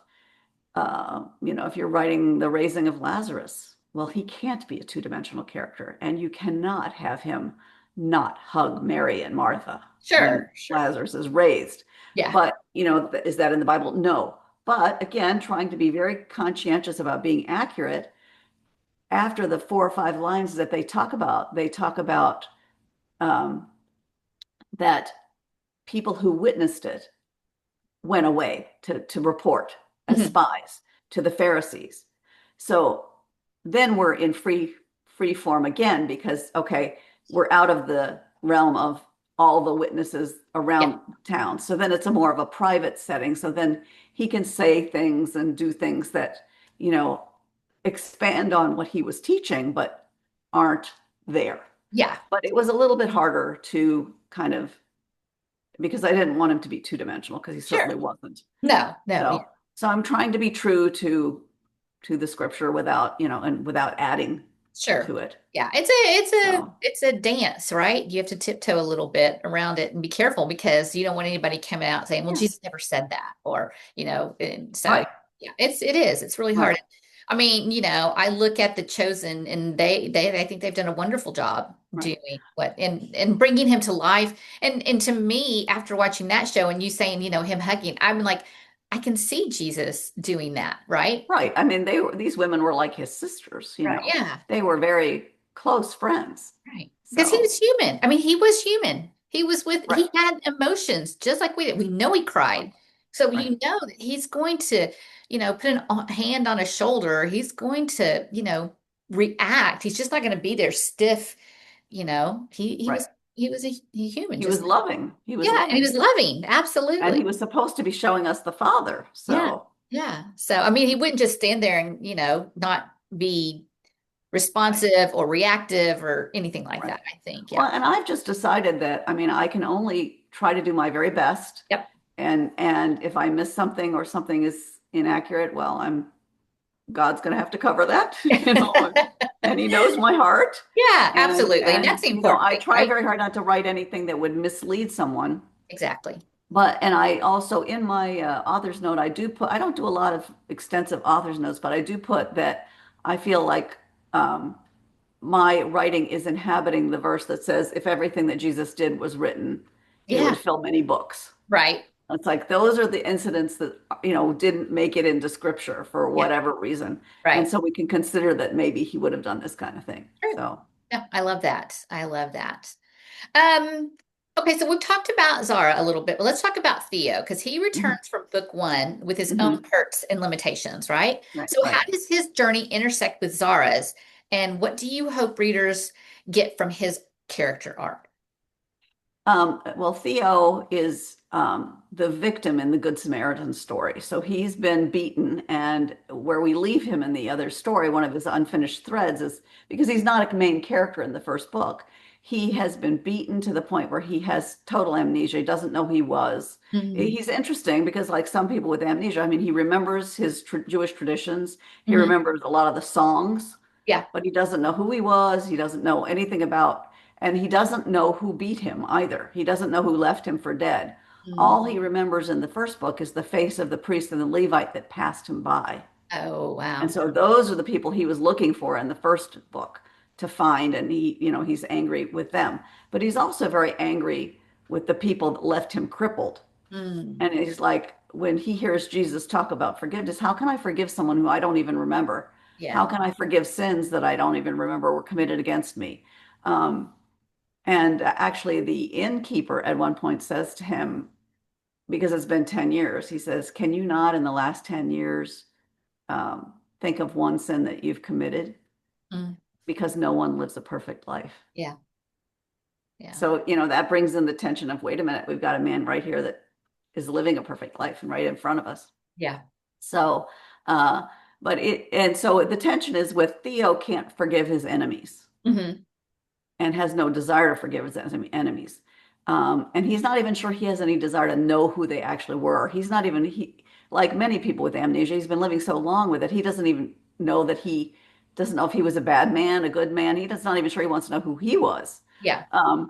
[SPEAKER 2] if you're writing the raising of Lazarus, well, he can't be a two-dimensional character, and you cannot have him not hug Mary and Martha when
[SPEAKER 1] Sure, sure.
[SPEAKER 2] Lazarus is raised.
[SPEAKER 1] Yeah.
[SPEAKER 2] But, is that in the Bible? No. But again, trying to be very conscientious about being accurate, after the 4 or 5 lines that they talk about um, that people who witnessed it went away to report as
[SPEAKER 1] Mhm.
[SPEAKER 2] spies to the Pharisees. So then we're in free form again because okay, we're out of the realm of all the witnesses
[SPEAKER 1] Yeah.
[SPEAKER 2] around town. So then it's a more of a private setting. So then he can say things and do things that, you know, expand on what he was teaching, but aren't there.
[SPEAKER 1] Yeah.
[SPEAKER 2] But it was a little bit harder to kind of because I didn't want him to be two-dimensional because he certainly
[SPEAKER 1] Sure.
[SPEAKER 2] wasn't.
[SPEAKER 1] No, no. Yeah.
[SPEAKER 2] So I'm trying to be true to the scripture without, and without adding
[SPEAKER 1] Sure.
[SPEAKER 2] to it.
[SPEAKER 1] Yeah.
[SPEAKER 2] So
[SPEAKER 1] It's a dance, right? You have to tiptoe a little bit around it and be careful because you don't want anybody coming out saying, well,
[SPEAKER 2] yeah,
[SPEAKER 1] Jesus never said that. Or, and so
[SPEAKER 2] right,
[SPEAKER 1] yeah, it's really hard.
[SPEAKER 2] right,
[SPEAKER 1] I mean, I look at the Chosen and I think they've done a wonderful job
[SPEAKER 2] right.
[SPEAKER 1] doing what and bringing him to life. And to me, after watching that show and you saying, him hugging, I'm like, I can see Jesus doing that, right?
[SPEAKER 2] Right. I mean, these women were like his sisters.
[SPEAKER 1] Right. Yeah.
[SPEAKER 2] They were very close friends.
[SPEAKER 1] Right. Because he
[SPEAKER 2] So,
[SPEAKER 1] was human. I mean, he was human.
[SPEAKER 2] right,
[SPEAKER 1] He had emotions just like we did. We know he cried.
[SPEAKER 2] right,
[SPEAKER 1] So
[SPEAKER 2] right,
[SPEAKER 1] you know that he's going to, put hand on his shoulder. He's going to, react. He's just not going to be there stiff, he
[SPEAKER 2] right.
[SPEAKER 1] he was a human,
[SPEAKER 2] He
[SPEAKER 1] just
[SPEAKER 2] was
[SPEAKER 1] like,
[SPEAKER 2] loving. He was
[SPEAKER 1] yeah, and he
[SPEAKER 2] loving.
[SPEAKER 1] was loving.
[SPEAKER 2] And he
[SPEAKER 1] Absolutely.
[SPEAKER 2] was supposed to be showing us the Father.
[SPEAKER 1] Yeah.
[SPEAKER 2] So,
[SPEAKER 1] Yeah. So I mean, he wouldn't just stand there and, not be
[SPEAKER 2] right,
[SPEAKER 1] responsive or reactive or anything like
[SPEAKER 2] right.
[SPEAKER 1] that, I think. Yeah.
[SPEAKER 2] Well, and I've just decided that, I mean, I can only try to do my very best.
[SPEAKER 1] Yep.
[SPEAKER 2] And if I miss something or something is inaccurate, well, God's going to have to cover that, and he knows my heart.
[SPEAKER 1] Yeah,
[SPEAKER 2] And
[SPEAKER 1] absolutely. And that's
[SPEAKER 2] and
[SPEAKER 1] the important
[SPEAKER 2] I
[SPEAKER 1] thing,
[SPEAKER 2] try
[SPEAKER 1] right?
[SPEAKER 2] very hard not to write anything that would mislead someone.
[SPEAKER 1] Exactly.
[SPEAKER 2] And I also in my author's note, I don't do a lot of extensive author's notes, but I do put that I feel like um, my writing is inhabiting the verse that says, if everything that Jesus did was written, it
[SPEAKER 1] Yeah,
[SPEAKER 2] would fill many books.
[SPEAKER 1] right.
[SPEAKER 2] It's like those are the incidents that, didn't make it into scripture for
[SPEAKER 1] Yeah,
[SPEAKER 2] whatever reason. And
[SPEAKER 1] right.
[SPEAKER 2] so we can consider that maybe he would have done this kind of thing.
[SPEAKER 1] True.
[SPEAKER 2] So,
[SPEAKER 1] Yeah, I love that. I love that. Okay, so we've talked about Zara a little bit, but let's talk about Theo because he
[SPEAKER 2] mhm,
[SPEAKER 1] returns from book one with his own
[SPEAKER 2] mhm,
[SPEAKER 1] perks and limitations, right?
[SPEAKER 2] right,
[SPEAKER 1] So how
[SPEAKER 2] right.
[SPEAKER 1] does his journey intersect with Zara's, and what do you hope readers get from his character arc?
[SPEAKER 2] Well, Theo is the victim in the Good Samaritan story. So he's been beaten, and where we leave him in the other story, one of his unfinished threads is because he's not a main character in the first book. He has been beaten to the point where he has total amnesia. He doesn't know who he was.
[SPEAKER 1] Hmm.
[SPEAKER 2] He's interesting because, like some people with amnesia, I mean, he remembers his Jewish traditions. He
[SPEAKER 1] Hmm.
[SPEAKER 2] remembers a lot of the songs,
[SPEAKER 1] Yeah.
[SPEAKER 2] but he doesn't know who he was. He doesn't know anything about, and he doesn't know who beat him either. He doesn't know who left him for dead. All
[SPEAKER 1] Mm.
[SPEAKER 2] he remembers in the first book is the face of the priest and the Levite that passed him by.
[SPEAKER 1] Oh,
[SPEAKER 2] And
[SPEAKER 1] wow.
[SPEAKER 2] so those are the people he was looking for in the first book to find. And he's angry with them. But he's also very angry with the people that left him crippled.
[SPEAKER 1] Mm.
[SPEAKER 2] And he's like, when he hears Jesus talk about forgiveness, how can I forgive someone who I don't even remember?
[SPEAKER 1] Yeah.
[SPEAKER 2] How can I forgive sins that I don't even remember were committed against me? Um, and actually, the innkeeper at one point says to him, because it's been 10 years, he says, can you not in the last 10 years think of one sin that you've committed?
[SPEAKER 1] Mm.
[SPEAKER 2] Because no one lives a perfect life.
[SPEAKER 1] Yeah. Yeah.
[SPEAKER 2] So, that brings in the tension of, wait a minute, we've got a man right here that is living a perfect life and right in front of us.
[SPEAKER 1] Yeah.
[SPEAKER 2] So, uh, and so the tension is with Theo can't forgive his enemies
[SPEAKER 1] Hmm.
[SPEAKER 2] and has no desire to forgive his enemies. And he's not even sure he has any desire to know who they actually were. He's not even, like many people with amnesia, he's been living so long with it, he doesn't even know that he doesn't know if he was a bad man, a good man. He's not even sure he wants to know who he was.
[SPEAKER 1] Yeah.
[SPEAKER 2] Um,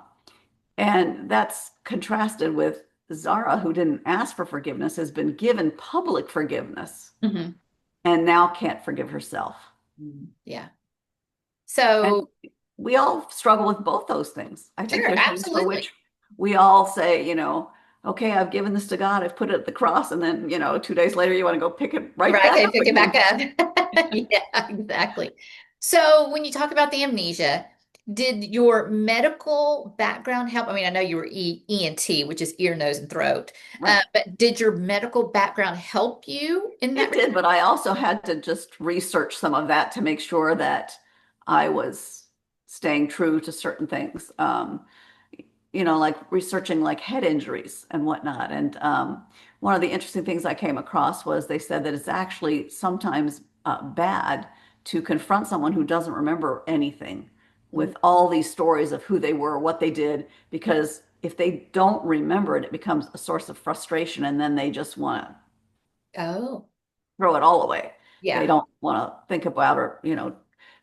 [SPEAKER 2] and that's contrasted with Zara, who didn't ask for forgiveness, has been given public forgiveness
[SPEAKER 1] Hmm.
[SPEAKER 2] and now can't forgive herself.
[SPEAKER 1] Yeah.
[SPEAKER 2] And
[SPEAKER 1] So,
[SPEAKER 2] we all struggle with both those things. I think
[SPEAKER 1] sure,
[SPEAKER 2] there's things for
[SPEAKER 1] absolutely.
[SPEAKER 2] which we all say, okay, I've given this to God, I've put it at the cross, and then, 2 days later you want to go pick it right
[SPEAKER 1] Right,
[SPEAKER 2] back
[SPEAKER 1] okay,
[SPEAKER 2] up
[SPEAKER 1] pick it back
[SPEAKER 2] again.
[SPEAKER 1] up. Yeah, exactly. So when you talk about the amnesia, did your medical background help? I mean, I know you were ENT, which is ear, nose, and throat,
[SPEAKER 2] Right.
[SPEAKER 1] but did your medical background help you in that
[SPEAKER 2] It did,
[SPEAKER 1] regard?
[SPEAKER 2] but I also had to just research some of that to make sure that I was staying true to certain things. Like researching like head injuries and whatnot. And one of the interesting things I came across was they said that it's actually sometimes bad to confront someone who doesn't remember anything with all these stories of who they were, what they did, because if they don't remember it, it becomes a source of frustration, and then they just want to
[SPEAKER 1] Oh,
[SPEAKER 2] throw it all away. They
[SPEAKER 1] yeah.
[SPEAKER 2] don't want to think about or.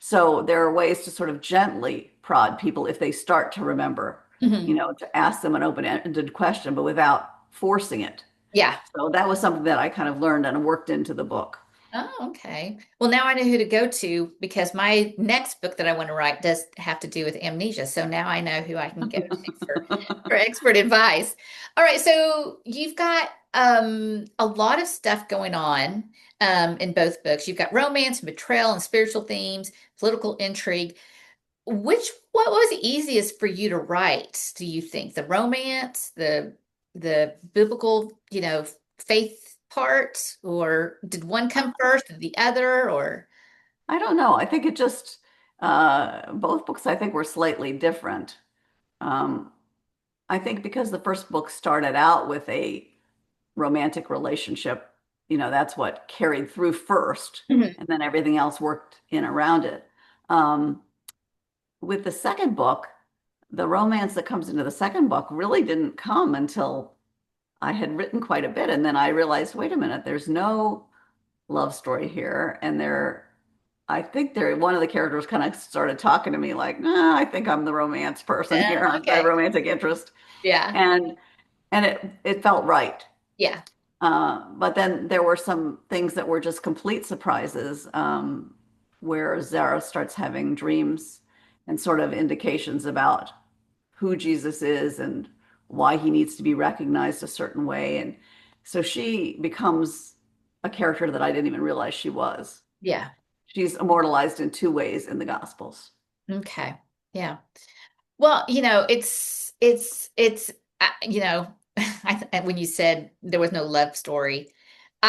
[SPEAKER 2] So there are ways to sort of gently prod people if they start to remember,
[SPEAKER 1] Mhm.
[SPEAKER 2] to ask them an open-ended question, but without forcing it.
[SPEAKER 1] Yeah.
[SPEAKER 2] So that was something that I kind of learned and worked into the book.
[SPEAKER 1] Oh, okay. Well, now I know who to go to because my next book that I want to write does have to do with amnesia. So now I know who I can go to for expert advice. All right, so you've got a lot of stuff going on in both books. You've got romance and betrayal and spiritual themes, political intrigue. What was easiest for you to write, do you think? The romance, the biblical, faith part, or did one come first, did the other, or
[SPEAKER 2] I don't know. I think it just both books I think were slightly different. Um, I think because the first book started out with a romantic relationship, that's what carried through first,
[SPEAKER 1] Mhm.
[SPEAKER 2] and then everything else worked in around it. Um, with the second book, the romance that comes into the second book really didn't come until I had written quite a bit. And then I realized, wait a minute, there's no love story here. I think one of the characters kind of started talking to me like, nah, I think I'm the romance person here. I'm the
[SPEAKER 1] Okay.
[SPEAKER 2] romantic interest.
[SPEAKER 1] Yeah.
[SPEAKER 2] And it felt right.
[SPEAKER 1] Yeah.
[SPEAKER 2] But then there were some things that were just complete surprises, where Zara starts having dreams and sort of indications about who Jesus is and why he needs to be recognized a certain way. And so she becomes a character that I didn't even realize she was.
[SPEAKER 1] Yeah.
[SPEAKER 2] She's immortalized in two ways in the
[SPEAKER 1] Okay. Yeah. Well, it's when you said there was no love story,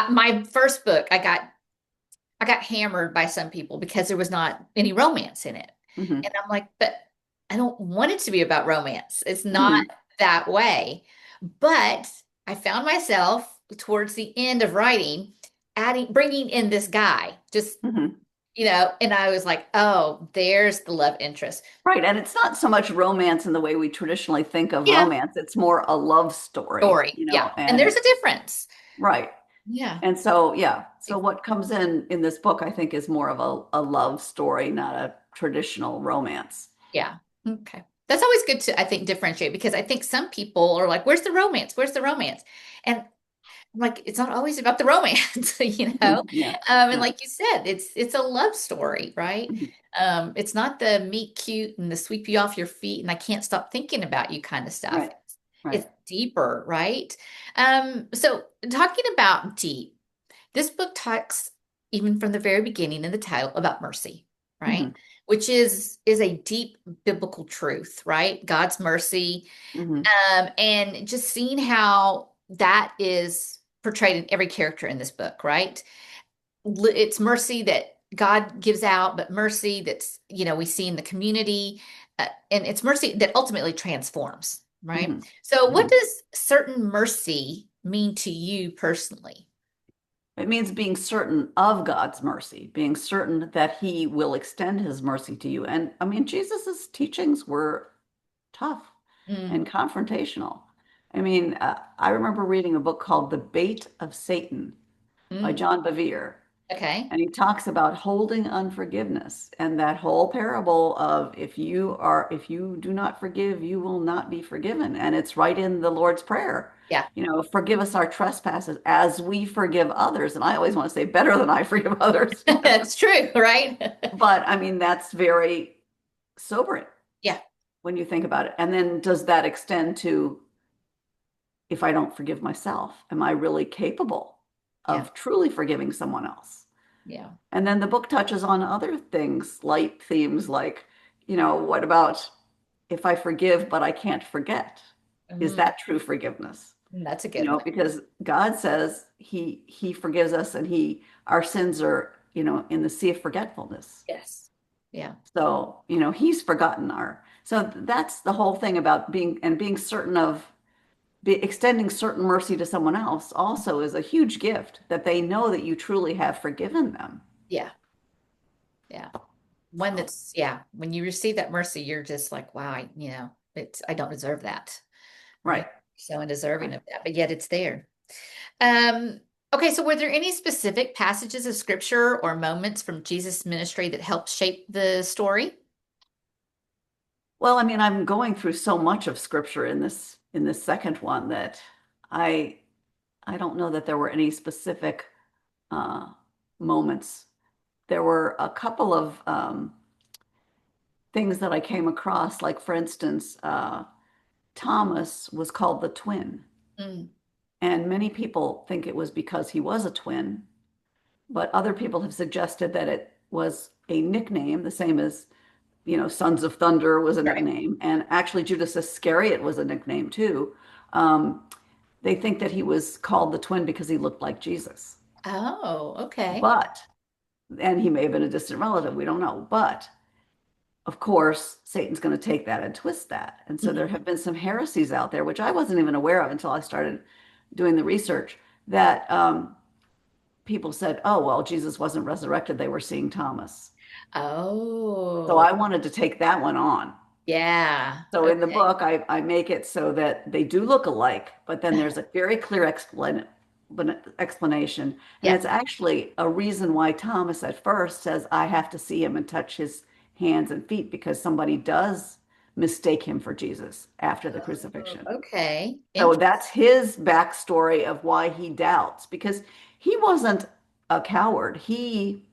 [SPEAKER 1] my first book, I got hammered by some people because there was not any romance in it.
[SPEAKER 2] hmm
[SPEAKER 1] And I'm like, but I don't want it to be about romance. It's not
[SPEAKER 2] hmm
[SPEAKER 1] that way. But I found myself towards the end of writing, bringing in this guy, just,
[SPEAKER 2] hmm
[SPEAKER 1] and I was like, oh, there's the love interest.
[SPEAKER 2] Right. And it's not so much romance in the way we traditionally think of
[SPEAKER 1] Yeah,
[SPEAKER 2] romance. It's more a love story,
[SPEAKER 1] story. Yeah. And
[SPEAKER 2] and
[SPEAKER 1] there's a difference.
[SPEAKER 2] right.
[SPEAKER 1] Yeah.
[SPEAKER 2] And so, yeah. So what comes in this book, I think, is more of a love story, not a traditional romance.
[SPEAKER 1] Yeah. Okay. That's always good to, I think, differentiate because I think some people are like, where's the romance? Where's the romance? And I'm like, it's not always about the romance,
[SPEAKER 2] Yeah.
[SPEAKER 1] And
[SPEAKER 2] Yeah.
[SPEAKER 1] like you said, it's a love story, right?
[SPEAKER 2] Mhm.
[SPEAKER 1] It's not the meet cute and the sweep you off your feet and I can't stop thinking about you kind of stuff.
[SPEAKER 2] Right.
[SPEAKER 1] It's
[SPEAKER 2] Right.
[SPEAKER 1] deeper, right? So talking about deep, this book talks even from the very beginning in the title about mercy, right?
[SPEAKER 2] hmm
[SPEAKER 1] Which is a deep biblical truth, right? God's mercy,
[SPEAKER 2] hmm
[SPEAKER 1] and just seeing how that is portrayed in every character in this book, right? It's mercy that God gives out, but mercy that's, we see in the community, and it's mercy that ultimately transforms, right?
[SPEAKER 2] hmm
[SPEAKER 1] So, what
[SPEAKER 2] hmm
[SPEAKER 1] does certain mercy mean to you personally?
[SPEAKER 2] It means being certain of God's mercy, being certain that He will extend His mercy to you. And I mean, Jesus's teachings were tough
[SPEAKER 1] Mm,
[SPEAKER 2] and confrontational. I mean, I remember reading a book called The Bait of Satan by
[SPEAKER 1] mm,
[SPEAKER 2] John Bevere.
[SPEAKER 1] okay.
[SPEAKER 2] And he talks about holding unforgiveness and that whole parable of if you do not forgive, you will not be forgiven. And it's right in the Lord's Prayer.
[SPEAKER 1] Yeah.
[SPEAKER 2] Forgive us our trespasses as we forgive others. And I always want to say better than I forgive others.
[SPEAKER 1] That's true, right?
[SPEAKER 2] But I mean, that's very sobering
[SPEAKER 1] Yeah.
[SPEAKER 2] when you think about it. And then does that extend to if I don't forgive myself, am I really capable
[SPEAKER 1] Yeah.
[SPEAKER 2] of truly forgiving someone else?
[SPEAKER 1] Yeah.
[SPEAKER 2] And then the book touches on other things, light themes like, what about if I forgive, but I can't forget? Is
[SPEAKER 1] Mm,
[SPEAKER 2] that true forgiveness?
[SPEAKER 1] that's a good one.
[SPEAKER 2] Because God says he forgives us and our sins are, in the sea of forgetfulness.
[SPEAKER 1] Yes. Yeah.
[SPEAKER 2] So, he's forgotten so that's the whole thing about being certain of extending certain mercy to someone else also is a huge gift that they know that you truly have forgiven them.
[SPEAKER 1] Yeah. Yeah. One
[SPEAKER 2] So,
[SPEAKER 1] that's, yeah, when you receive that mercy, you're just like, wow, I don't deserve that.
[SPEAKER 2] right,
[SPEAKER 1] Right. So undeserving
[SPEAKER 2] right.
[SPEAKER 1] of that, but yet it's there. Um, okay, so were there any specific passages of scripture or moments from Jesus' ministry that helped shape the story?
[SPEAKER 2] Well, I mean, I'm going through so much of scripture in this second one that I I don't know that there were any specific uh, moments. There were a couple of things that I came across, like for instance, Thomas was called the twin,
[SPEAKER 1] Mm,
[SPEAKER 2] and many people think it was because he was a twin, but other people have suggested that it was a nickname, the same as, Sons of Thunder was a
[SPEAKER 1] right.
[SPEAKER 2] nickname, and actually Judas Iscariot was a nickname too. Um, they think that he was called the twin because he looked like Jesus,
[SPEAKER 1] Oh, okay.
[SPEAKER 2] but, and he may have been a distant relative, we don't know, but of course, Satan's going to take that and twist that. And so there
[SPEAKER 1] Mhm.
[SPEAKER 2] have been some heresies out there, which I wasn't even aware of until I started doing the research, that people said, oh, well, Jesus wasn't resurrected. They were seeing Thomas. So
[SPEAKER 1] Oh,
[SPEAKER 2] I wanted to take that one on.
[SPEAKER 1] yeah.
[SPEAKER 2] So in the
[SPEAKER 1] Okay.
[SPEAKER 2] book, I make it so that they do look alike, but then there's a very clear explanation. And
[SPEAKER 1] Yeah.
[SPEAKER 2] it's actually a reason why Thomas at first says, I have to see him and touch his hands and feet because somebody does mistake him for Jesus after the
[SPEAKER 1] Oh,
[SPEAKER 2] crucifixion.
[SPEAKER 1] okay.
[SPEAKER 2] So that's his backstory of why he doubts, because he wasn't a coward. He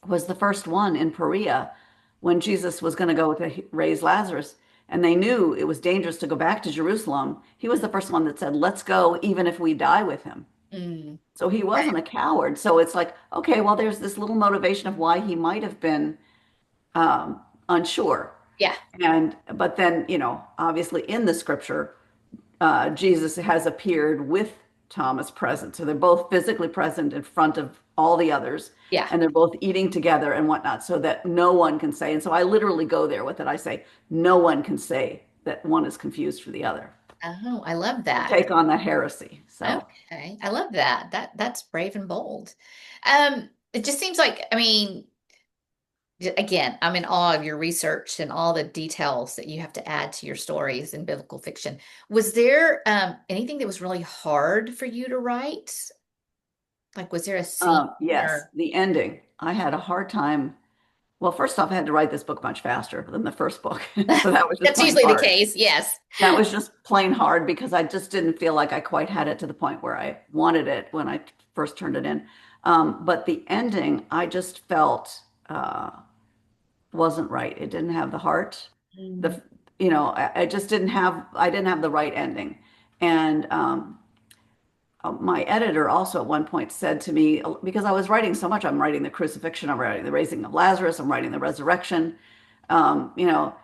[SPEAKER 2] was the first one in Perea when Jesus was going to go to raise Lazarus. And they knew it was dangerous to go back to Jerusalem. He was the first one that said, let's go, even if we die with him.
[SPEAKER 1] Mm,
[SPEAKER 2] So he
[SPEAKER 1] okay.
[SPEAKER 2] wasn't a coward. So it's like, okay, well, there's this little motivation of why he might have been unsure.
[SPEAKER 1] Yeah.
[SPEAKER 2] But then, obviously in the scripture, Jesus has appeared with Thomas present. So they're both physically present in front of all the others,
[SPEAKER 1] Yeah.
[SPEAKER 2] and they're both eating together and whatnot, so that no one can say. And so I literally go there with it. I say, no one can say that one is confused for the other.
[SPEAKER 1] Oh, I love
[SPEAKER 2] To
[SPEAKER 1] that.
[SPEAKER 2] take on that heresy. So,
[SPEAKER 1] Okay. I love that. That's brave and bold. It just seems like, I mean, again, I'm in awe of your research and all the details that you have to add to your stories in biblical fiction. Was there anything that was really hard for you to write? Like, was there a scene
[SPEAKER 2] yes,
[SPEAKER 1] or
[SPEAKER 2] the ending. I had a hard time. Well, first off, I had to write this book much faster than the first book. So that was just
[SPEAKER 1] that's
[SPEAKER 2] plain
[SPEAKER 1] usually the
[SPEAKER 2] hard.
[SPEAKER 1] case? Yes.
[SPEAKER 2] That was just plain hard because I just didn't feel like I quite had it to the point where I wanted it when I first turned it in. But the ending, I just felt wasn't right. It didn't have the heart.
[SPEAKER 1] Mm.
[SPEAKER 2] The, I just I didn't have the right ending. And my editor also at one point said to me, because I was writing so much, I'm writing the crucifixion, I'm writing the raising of Lazarus, I'm writing the resurrection. Um, you know,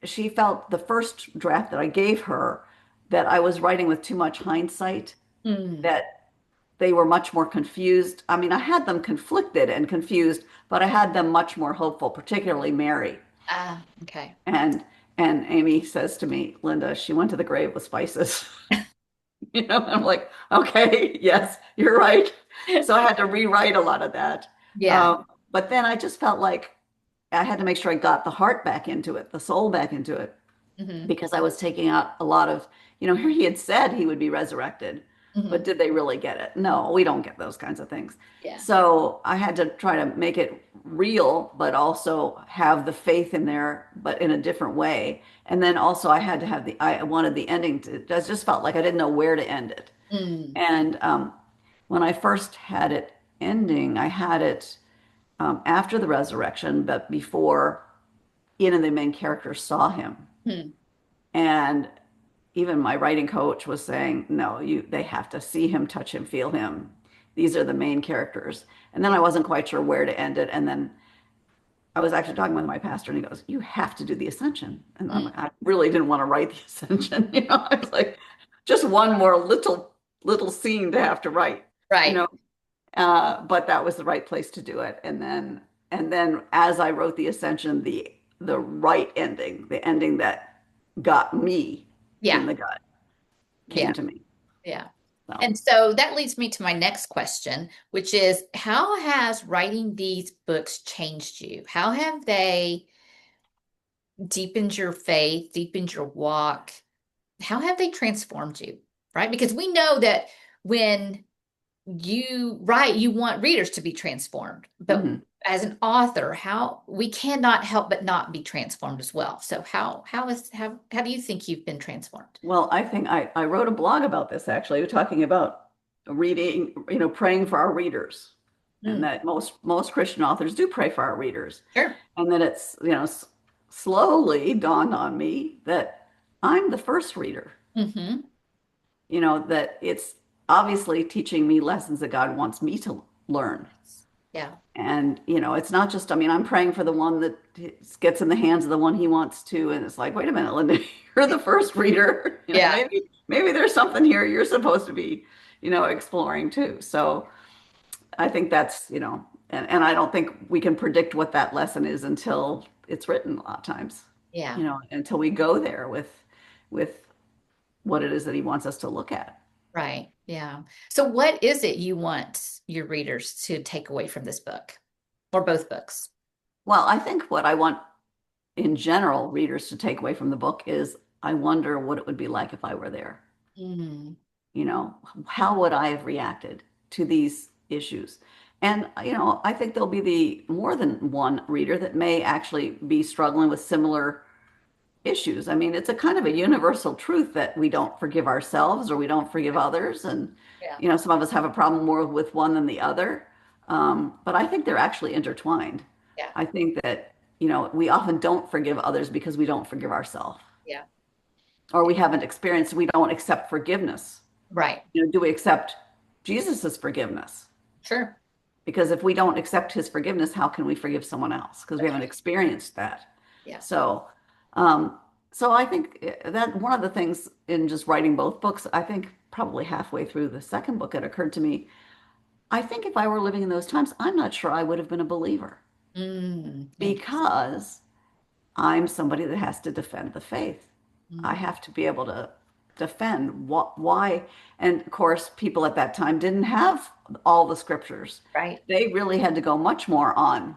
[SPEAKER 2] she felt the first draft that I gave her that I was writing with too much hindsight,
[SPEAKER 1] Mm.
[SPEAKER 2] that they were much more confused. I mean, I had them conflicted and confused, but I had them much more hopeful, particularly Mary.
[SPEAKER 1] Ah, okay.
[SPEAKER 2] And Amy says to me, Linda, she went to the grave with spices. I'm like, okay, yes, you're right. So I had to rewrite a lot of that.
[SPEAKER 1] Yeah.
[SPEAKER 2] But then I just felt like I had to make sure I got the heart back into it, the soul back into it,
[SPEAKER 1] Hmm.
[SPEAKER 2] because I was taking out a lot of, here he had said he would be resurrected. but
[SPEAKER 1] Hmm.
[SPEAKER 2] did they really get it? No, we don't get those kinds of things.
[SPEAKER 1] Yeah.
[SPEAKER 2] So I had to try to make it real, but also have the faith in there, but in a different way. And then also I had to have I wanted the ending to, I just felt like I didn't know where to end it.
[SPEAKER 1] Mm.
[SPEAKER 2] And when I first had it ending, I had it after the resurrection, but before the main character saw him.
[SPEAKER 1] Hmm.
[SPEAKER 2] And even my writing coach was saying, no, they have to see him, touch him, feel him. These are the main characters. And then
[SPEAKER 1] Yeah.
[SPEAKER 2] I wasn't quite sure where to end it. And then I was actually talking with my pastor, and he goes, "You have to do the ascension." And I'm
[SPEAKER 1] Mm.
[SPEAKER 2] like, I really didn't want to write the ascension. I was like, just one more little scene to have to write, you
[SPEAKER 1] Right.
[SPEAKER 2] know. But that was the right place to do it. And then as I wrote the ascension, the right ending, the ending that got me
[SPEAKER 1] Yeah.
[SPEAKER 2] in the gut,
[SPEAKER 1] Yeah.
[SPEAKER 2] came to me.
[SPEAKER 1] Yeah.
[SPEAKER 2] So,
[SPEAKER 1] And so that leads me to my next question, which is how has writing these books changed you? How have they deepened your faith, deepened your walk? How have they transformed you? Right? Because we know that when you write, you want readers to be transformed. But
[SPEAKER 2] mhm.
[SPEAKER 1] as an author, how we cannot help but not be transformed as well. So how do you think you've been transformed?
[SPEAKER 2] Well, I think I wrote a blog about this actually, talking about reading, praying for our readers, and
[SPEAKER 1] Mm,
[SPEAKER 2] that most Christian authors do pray for our readers.
[SPEAKER 1] sure.
[SPEAKER 2] And then it's, slowly dawned on me that I'm the first reader,
[SPEAKER 1] Hmm.
[SPEAKER 2] that it's obviously teaching me lessons that God wants me to learn.
[SPEAKER 1] Yeah.
[SPEAKER 2] And, it's not just, I mean, I'm praying for the one that gets in the hands of the one he wants to. And it's like, wait a minute, Linda, you're the first reader.
[SPEAKER 1] Yeah.
[SPEAKER 2] Maybe there's something here you're supposed to be, exploring too. So I think that's, and I don't think we can predict what that lesson is until it's written a lot of times,
[SPEAKER 1] Yeah.
[SPEAKER 2] until we go there with what it is that he wants us to look at.
[SPEAKER 1] Right. Yeah. So what is it you want your readers to take away from this book or both books?
[SPEAKER 2] Well, I think what I want in general readers to take away from the book is I wonder what it would be like if I were there.
[SPEAKER 1] Mm,
[SPEAKER 2] You know, how would I have reacted to these issues? And, I think there'll be the more than one reader that may actually be struggling with similar issues. I mean, it's a kind of a universal truth that we don't forgive ourselves or we don't forgive others. And,
[SPEAKER 1] yeah.
[SPEAKER 2] some of us have a problem more with one than the other. But I think they're actually intertwined.
[SPEAKER 1] Yeah.
[SPEAKER 2] I think that, we often don't forgive others because we don't forgive ourselves,
[SPEAKER 1] Yeah.
[SPEAKER 2] or we haven't experienced, we don't accept forgiveness.
[SPEAKER 1] Right.
[SPEAKER 2] Do we accept Jesus's forgiveness?
[SPEAKER 1] Sure.
[SPEAKER 2] Because if we don't accept his forgiveness, how can we forgive someone else? Because we
[SPEAKER 1] That's
[SPEAKER 2] haven't
[SPEAKER 1] right.
[SPEAKER 2] experienced that.
[SPEAKER 1] Yeah.
[SPEAKER 2] So, um, so I think that one of the things in just writing both books, I think probably halfway through the second book, it occurred to me, I think if I were living in those times, I'm not sure I would have been a believer
[SPEAKER 1] Interesting.
[SPEAKER 2] because I'm somebody that has to defend the faith. I
[SPEAKER 1] Mm,
[SPEAKER 2] have to be able to defend why. And of course, people at that time didn't have all the scriptures.
[SPEAKER 1] right.
[SPEAKER 2] They really had to go much more on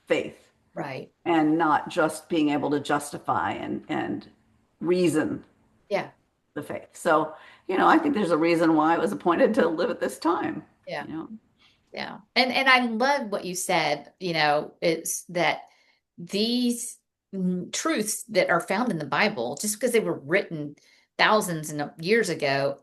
[SPEAKER 2] faith
[SPEAKER 1] Right.
[SPEAKER 2] and not just being able to justify and reason
[SPEAKER 1] Yeah.
[SPEAKER 2] the faith. So, I think there's a reason why I was appointed to live at this time,
[SPEAKER 1] Yeah.
[SPEAKER 2] you know.
[SPEAKER 1] Yeah. And I love what you said, it's that these truths that are found in the Bible, just because they were written thousands of years ago,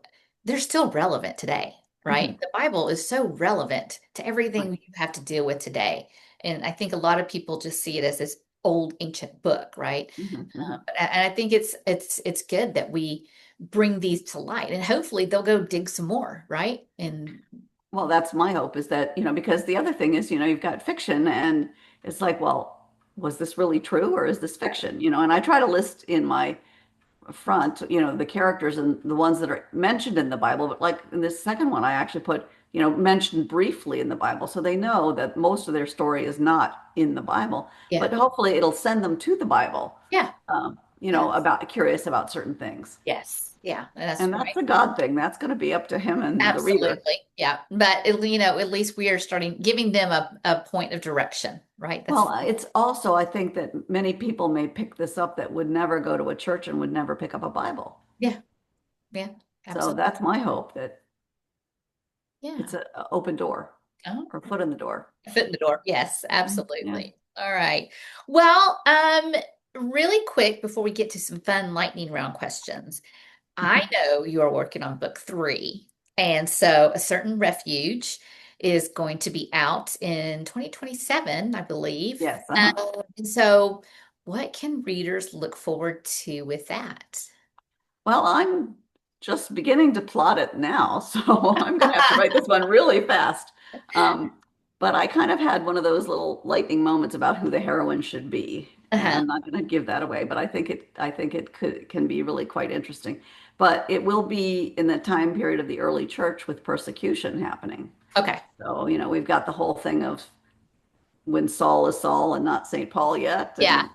[SPEAKER 1] they're still relevant today, right?
[SPEAKER 2] Mhm.
[SPEAKER 1] The Bible is so relevant to
[SPEAKER 2] Right.
[SPEAKER 1] everything you have to deal with today. And I think a lot of people just see it as this old ancient book, right?
[SPEAKER 2] Mhm, mhm.
[SPEAKER 1] And I think it's good that we bring these to light and hopefully they'll go dig some more, right? And
[SPEAKER 2] Well, that's my hope is that, because the other thing is, you've got fiction and it's like, well, was this really true or is this fiction? And I try to list in my front, the characters and the ones that are mentioned in the Bible. But like in this second one, I actually put, mentioned briefly in the Bible. So they know that most of their story is not in the Bible,
[SPEAKER 1] yeah,
[SPEAKER 2] but hopefully it'll send them to the Bible,
[SPEAKER 1] yeah, yes,
[SPEAKER 2] about curious about certain things.
[SPEAKER 1] yes, yeah, that's
[SPEAKER 2] And that's
[SPEAKER 1] right.
[SPEAKER 2] a God thing. That's going to be up to him and the reader.
[SPEAKER 1] Absolutely. Yeah. But at least we are starting giving them a point of direction, right? That's
[SPEAKER 2] Well, it's also, I think that many people may pick this up that would never go to a church and would never pick up a Bible.
[SPEAKER 1] yeah, yeah.
[SPEAKER 2] So
[SPEAKER 1] Absolutely.
[SPEAKER 2] that's my hope that
[SPEAKER 1] Yeah.
[SPEAKER 2] it's an open door
[SPEAKER 1] Oh,
[SPEAKER 2] or foot in the door.
[SPEAKER 1] foot in the door. Yes,
[SPEAKER 2] Yeah.
[SPEAKER 1] absolutely. All right. Well, really quick before we get to some fun lightning round questions. I know you are working on book three. And so A Certain Refuge is going to be out in 2027, I believe.
[SPEAKER 2] Yes. Uh-huh.
[SPEAKER 1] And so what can readers look forward to with that?
[SPEAKER 2] Well, I'm just beginning to plot it now, so I'm going to have to write this one really fast. Um, but I kind of had one of those little lightning moments about who the heroine should be, and
[SPEAKER 1] Uh-huh.
[SPEAKER 2] I'm not going to give that away. But I think it can be really quite interesting. But it will be in the time period of the early church with persecution happening.
[SPEAKER 1] Okay.
[SPEAKER 2] So, we've got the whole thing of when Saul is Saul and not St. Paul yet,
[SPEAKER 1] Yeah.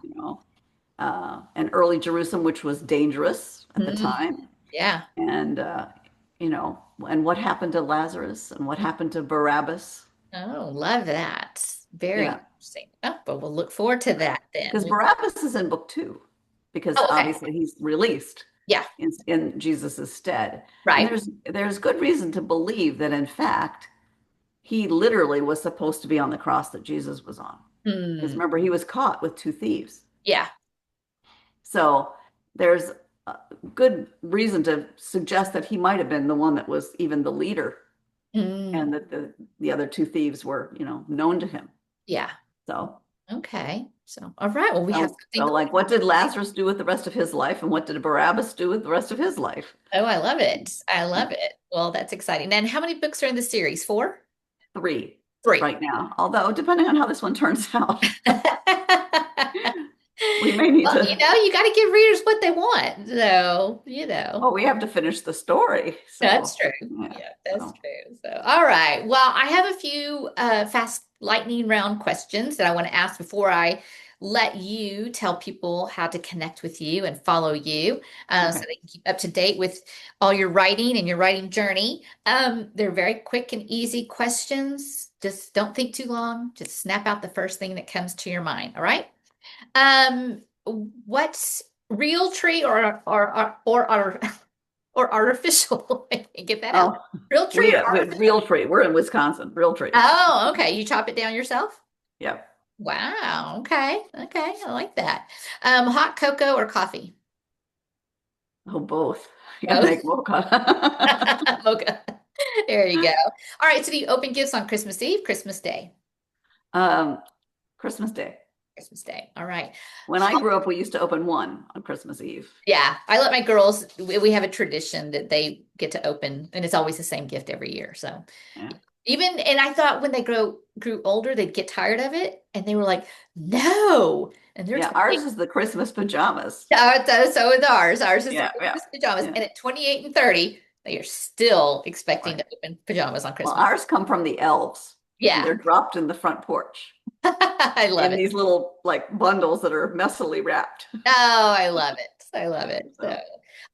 [SPEAKER 2] and early Jerusalem, which was dangerous at the
[SPEAKER 1] Mm,
[SPEAKER 2] time,
[SPEAKER 1] yeah.
[SPEAKER 2] and and what happened to Lazarus and what happened to Barabbas.
[SPEAKER 1] Oh, love that. Very
[SPEAKER 2] Yeah,
[SPEAKER 1] interesting. Oh, but we'll look forward to that then.
[SPEAKER 2] because Barabbas is in book two, because
[SPEAKER 1] Oh, okay.
[SPEAKER 2] obviously he's released
[SPEAKER 1] Yeah.
[SPEAKER 2] in Jesus's stead, and
[SPEAKER 1] Right.
[SPEAKER 2] there's good reason to believe that in fact he literally was supposed to be on the cross that Jesus was on, because
[SPEAKER 1] Hmm.
[SPEAKER 2] remember he was caught with two thieves.
[SPEAKER 1] Yeah.
[SPEAKER 2] So there's a good reason to suggest that he might have been the one that was even the leader,
[SPEAKER 1] Mm,
[SPEAKER 2] and that the other two thieves were, known to him.
[SPEAKER 1] yeah.
[SPEAKER 2] So,
[SPEAKER 1] Okay. So, all right. Well, we have something
[SPEAKER 2] so
[SPEAKER 1] to
[SPEAKER 2] like,
[SPEAKER 1] look
[SPEAKER 2] what did
[SPEAKER 1] forward to.
[SPEAKER 2] Lazarus do with the rest of his life, and what did Barabbas do with the rest of his life?
[SPEAKER 1] Oh, I love it. I
[SPEAKER 2] Yeah,
[SPEAKER 1] love it. Well, that's exciting. And how many books are in the series? Four?
[SPEAKER 2] three
[SPEAKER 1] Three.
[SPEAKER 2] right now. Although, depending on how this one turns out, we may need
[SPEAKER 1] Well,
[SPEAKER 2] to.
[SPEAKER 1] you got to give readers what they want. So.
[SPEAKER 2] Oh, we have to finish the story.
[SPEAKER 1] That's
[SPEAKER 2] So,
[SPEAKER 1] true.
[SPEAKER 2] yeah.
[SPEAKER 1] Yeah, that's
[SPEAKER 2] So,
[SPEAKER 1] true. So, all right. Well, I have a few fast lightning round questions that I want to ask before I let you tell people how to connect with you and follow you so
[SPEAKER 2] okay.
[SPEAKER 1] they can keep up to date with all your writing and your writing journey. They're very quick and easy questions. Just don't think too long. Just snap out the first thing that comes to your mind. All right. Um, what's real tree or artificial? I can't get that out.
[SPEAKER 2] Oh,
[SPEAKER 1] Real tree or
[SPEAKER 2] we
[SPEAKER 1] artificial?
[SPEAKER 2] real tree. We're in Wisconsin. Real tree.
[SPEAKER 1] Oh, okay. You chop it down yourself?
[SPEAKER 2] Yeah.
[SPEAKER 1] Wow. Okay. Okay. I like that. Hot cocoa or coffee?
[SPEAKER 2] Oh, both. You gotta
[SPEAKER 1] Both.
[SPEAKER 2] make mocha.
[SPEAKER 1] Okay. There you go. All right. So do you open gifts on Christmas Eve, Christmas Day?
[SPEAKER 2] Um, Christmas Day.
[SPEAKER 1] Christmas Day. All right.
[SPEAKER 2] When I grew up, we used to open one on Christmas Eve.
[SPEAKER 1] Yeah, I let my girls, we have a tradition that they get to open, and it's always the same gift every year. So
[SPEAKER 2] Yeah.
[SPEAKER 1] even, and I thought when they grew older, they'd get tired of it. And they were like, no. And they're
[SPEAKER 2] Yeah,
[SPEAKER 1] 28.
[SPEAKER 2] ours is the Christmas pajamas.
[SPEAKER 1] So is ours. Ours is the
[SPEAKER 2] Yeah, yeah,
[SPEAKER 1] Christmas pajamas.
[SPEAKER 2] yeah.
[SPEAKER 1] And at 28 and 30, they are still expecting
[SPEAKER 2] Right.
[SPEAKER 1] to open pajamas on
[SPEAKER 2] Well,
[SPEAKER 1] Christmas.
[SPEAKER 2] ours come from the elves, and
[SPEAKER 1] Yeah,
[SPEAKER 2] they're dropped in the front porch
[SPEAKER 1] I love
[SPEAKER 2] in
[SPEAKER 1] it.
[SPEAKER 2] these little like bundles that are messily wrapped.
[SPEAKER 1] Oh, I love it. I love it. So,
[SPEAKER 2] So,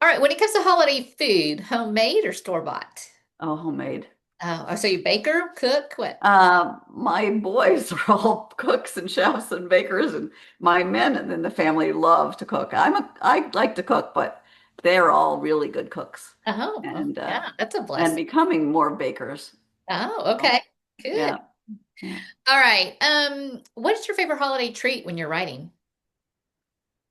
[SPEAKER 1] all right. When it comes to holiday food, homemade or store-bought?
[SPEAKER 2] oh, homemade.
[SPEAKER 1] Oh, so you baker, cook, what?
[SPEAKER 2] My boys are all cooks and chefs and bakers, and my men in the family love to cook. I like to cook, but they're all really good cooks,
[SPEAKER 1] Oh, well,
[SPEAKER 2] and uh,
[SPEAKER 1] yeah, that's a
[SPEAKER 2] and
[SPEAKER 1] blessing.
[SPEAKER 2] becoming more bakers.
[SPEAKER 1] Oh,
[SPEAKER 2] So,
[SPEAKER 1] okay. Good.
[SPEAKER 2] yeah, yeah.
[SPEAKER 1] All right. What's your favorite holiday treat when you're writing?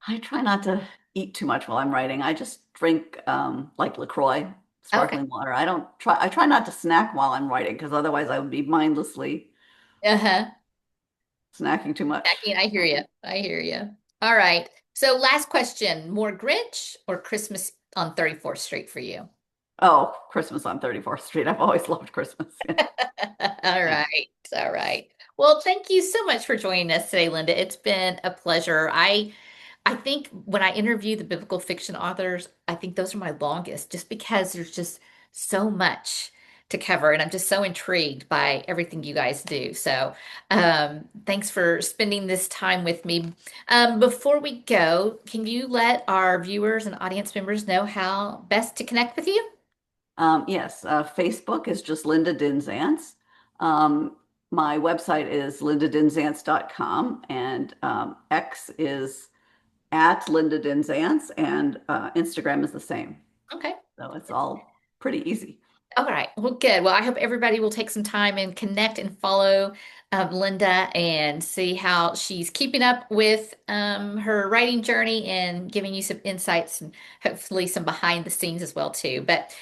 [SPEAKER 2] I try not to eat too much while I'm writing. I just drink like LaCroix,
[SPEAKER 1] Okay.
[SPEAKER 2] sparkling water. I try not to snack while I'm writing because otherwise I would be mindlessly
[SPEAKER 1] Uh-huh.
[SPEAKER 2] snacking too much.
[SPEAKER 1] Jackie, I hear you. I hear you. All right. So last question, more Grinch or Christmas on 34th Street for you?
[SPEAKER 2] Oh, Christmas on 34th Street. I've always loved Christmas.
[SPEAKER 1] All
[SPEAKER 2] Yeah.
[SPEAKER 1] right. All right. Well, thank you so much for joining us today, Linda. It's been a pleasure. I think when I interview the biblical fiction authors, I think those are my longest just because there's just so much to cover. And I'm just so intrigued by everything you guys do. So thanks for spending this time with me. Before we go, can you let our viewers and audience members know how best to connect with you?
[SPEAKER 2] Yes, Facebook is just Linda Dindzans. Um, my website is lindadindzans.com, and X is at Linda Dindzans, and Instagram is the same.
[SPEAKER 1] Okay.
[SPEAKER 2] So it's all pretty easy.
[SPEAKER 1] All right. Well, good. Well, I hope everybody will take some time and connect and follow Linda and see how she's keeping up with her writing journey and giving you some insights and hopefully some behind the scenes as well too. But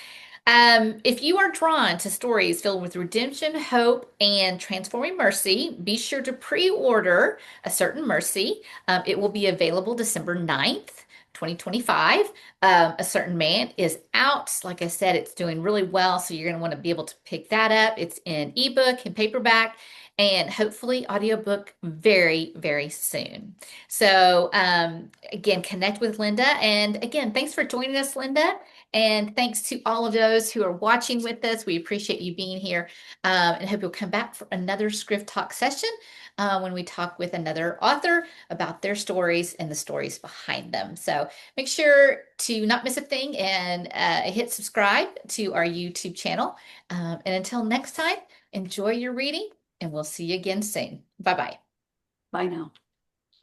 [SPEAKER 1] if you are drawn to stories filled with redemption, hope, and transforming mercy, be sure to pre-order A Certain Mercy. It will be available December 9th, 2025. A Certain Man is out. Like I said, it's doing really well, so you're going to want to be able to pick that up. It's in ebook and paperback. And hopefully, audiobook very, very soon. So, again, connect with Linda. And again, thanks for joining us, Linda. And thanks to all of those who are watching with us. We appreciate you being here and hope you'll come back for another Script Talk session when we talk with another author about their stories and the stories behind them. So make sure to not miss a thing and hit subscribe to our YouTube channel. And until next time, enjoy your reading and we'll see you again soon. Bye bye.
[SPEAKER 2] Bye now.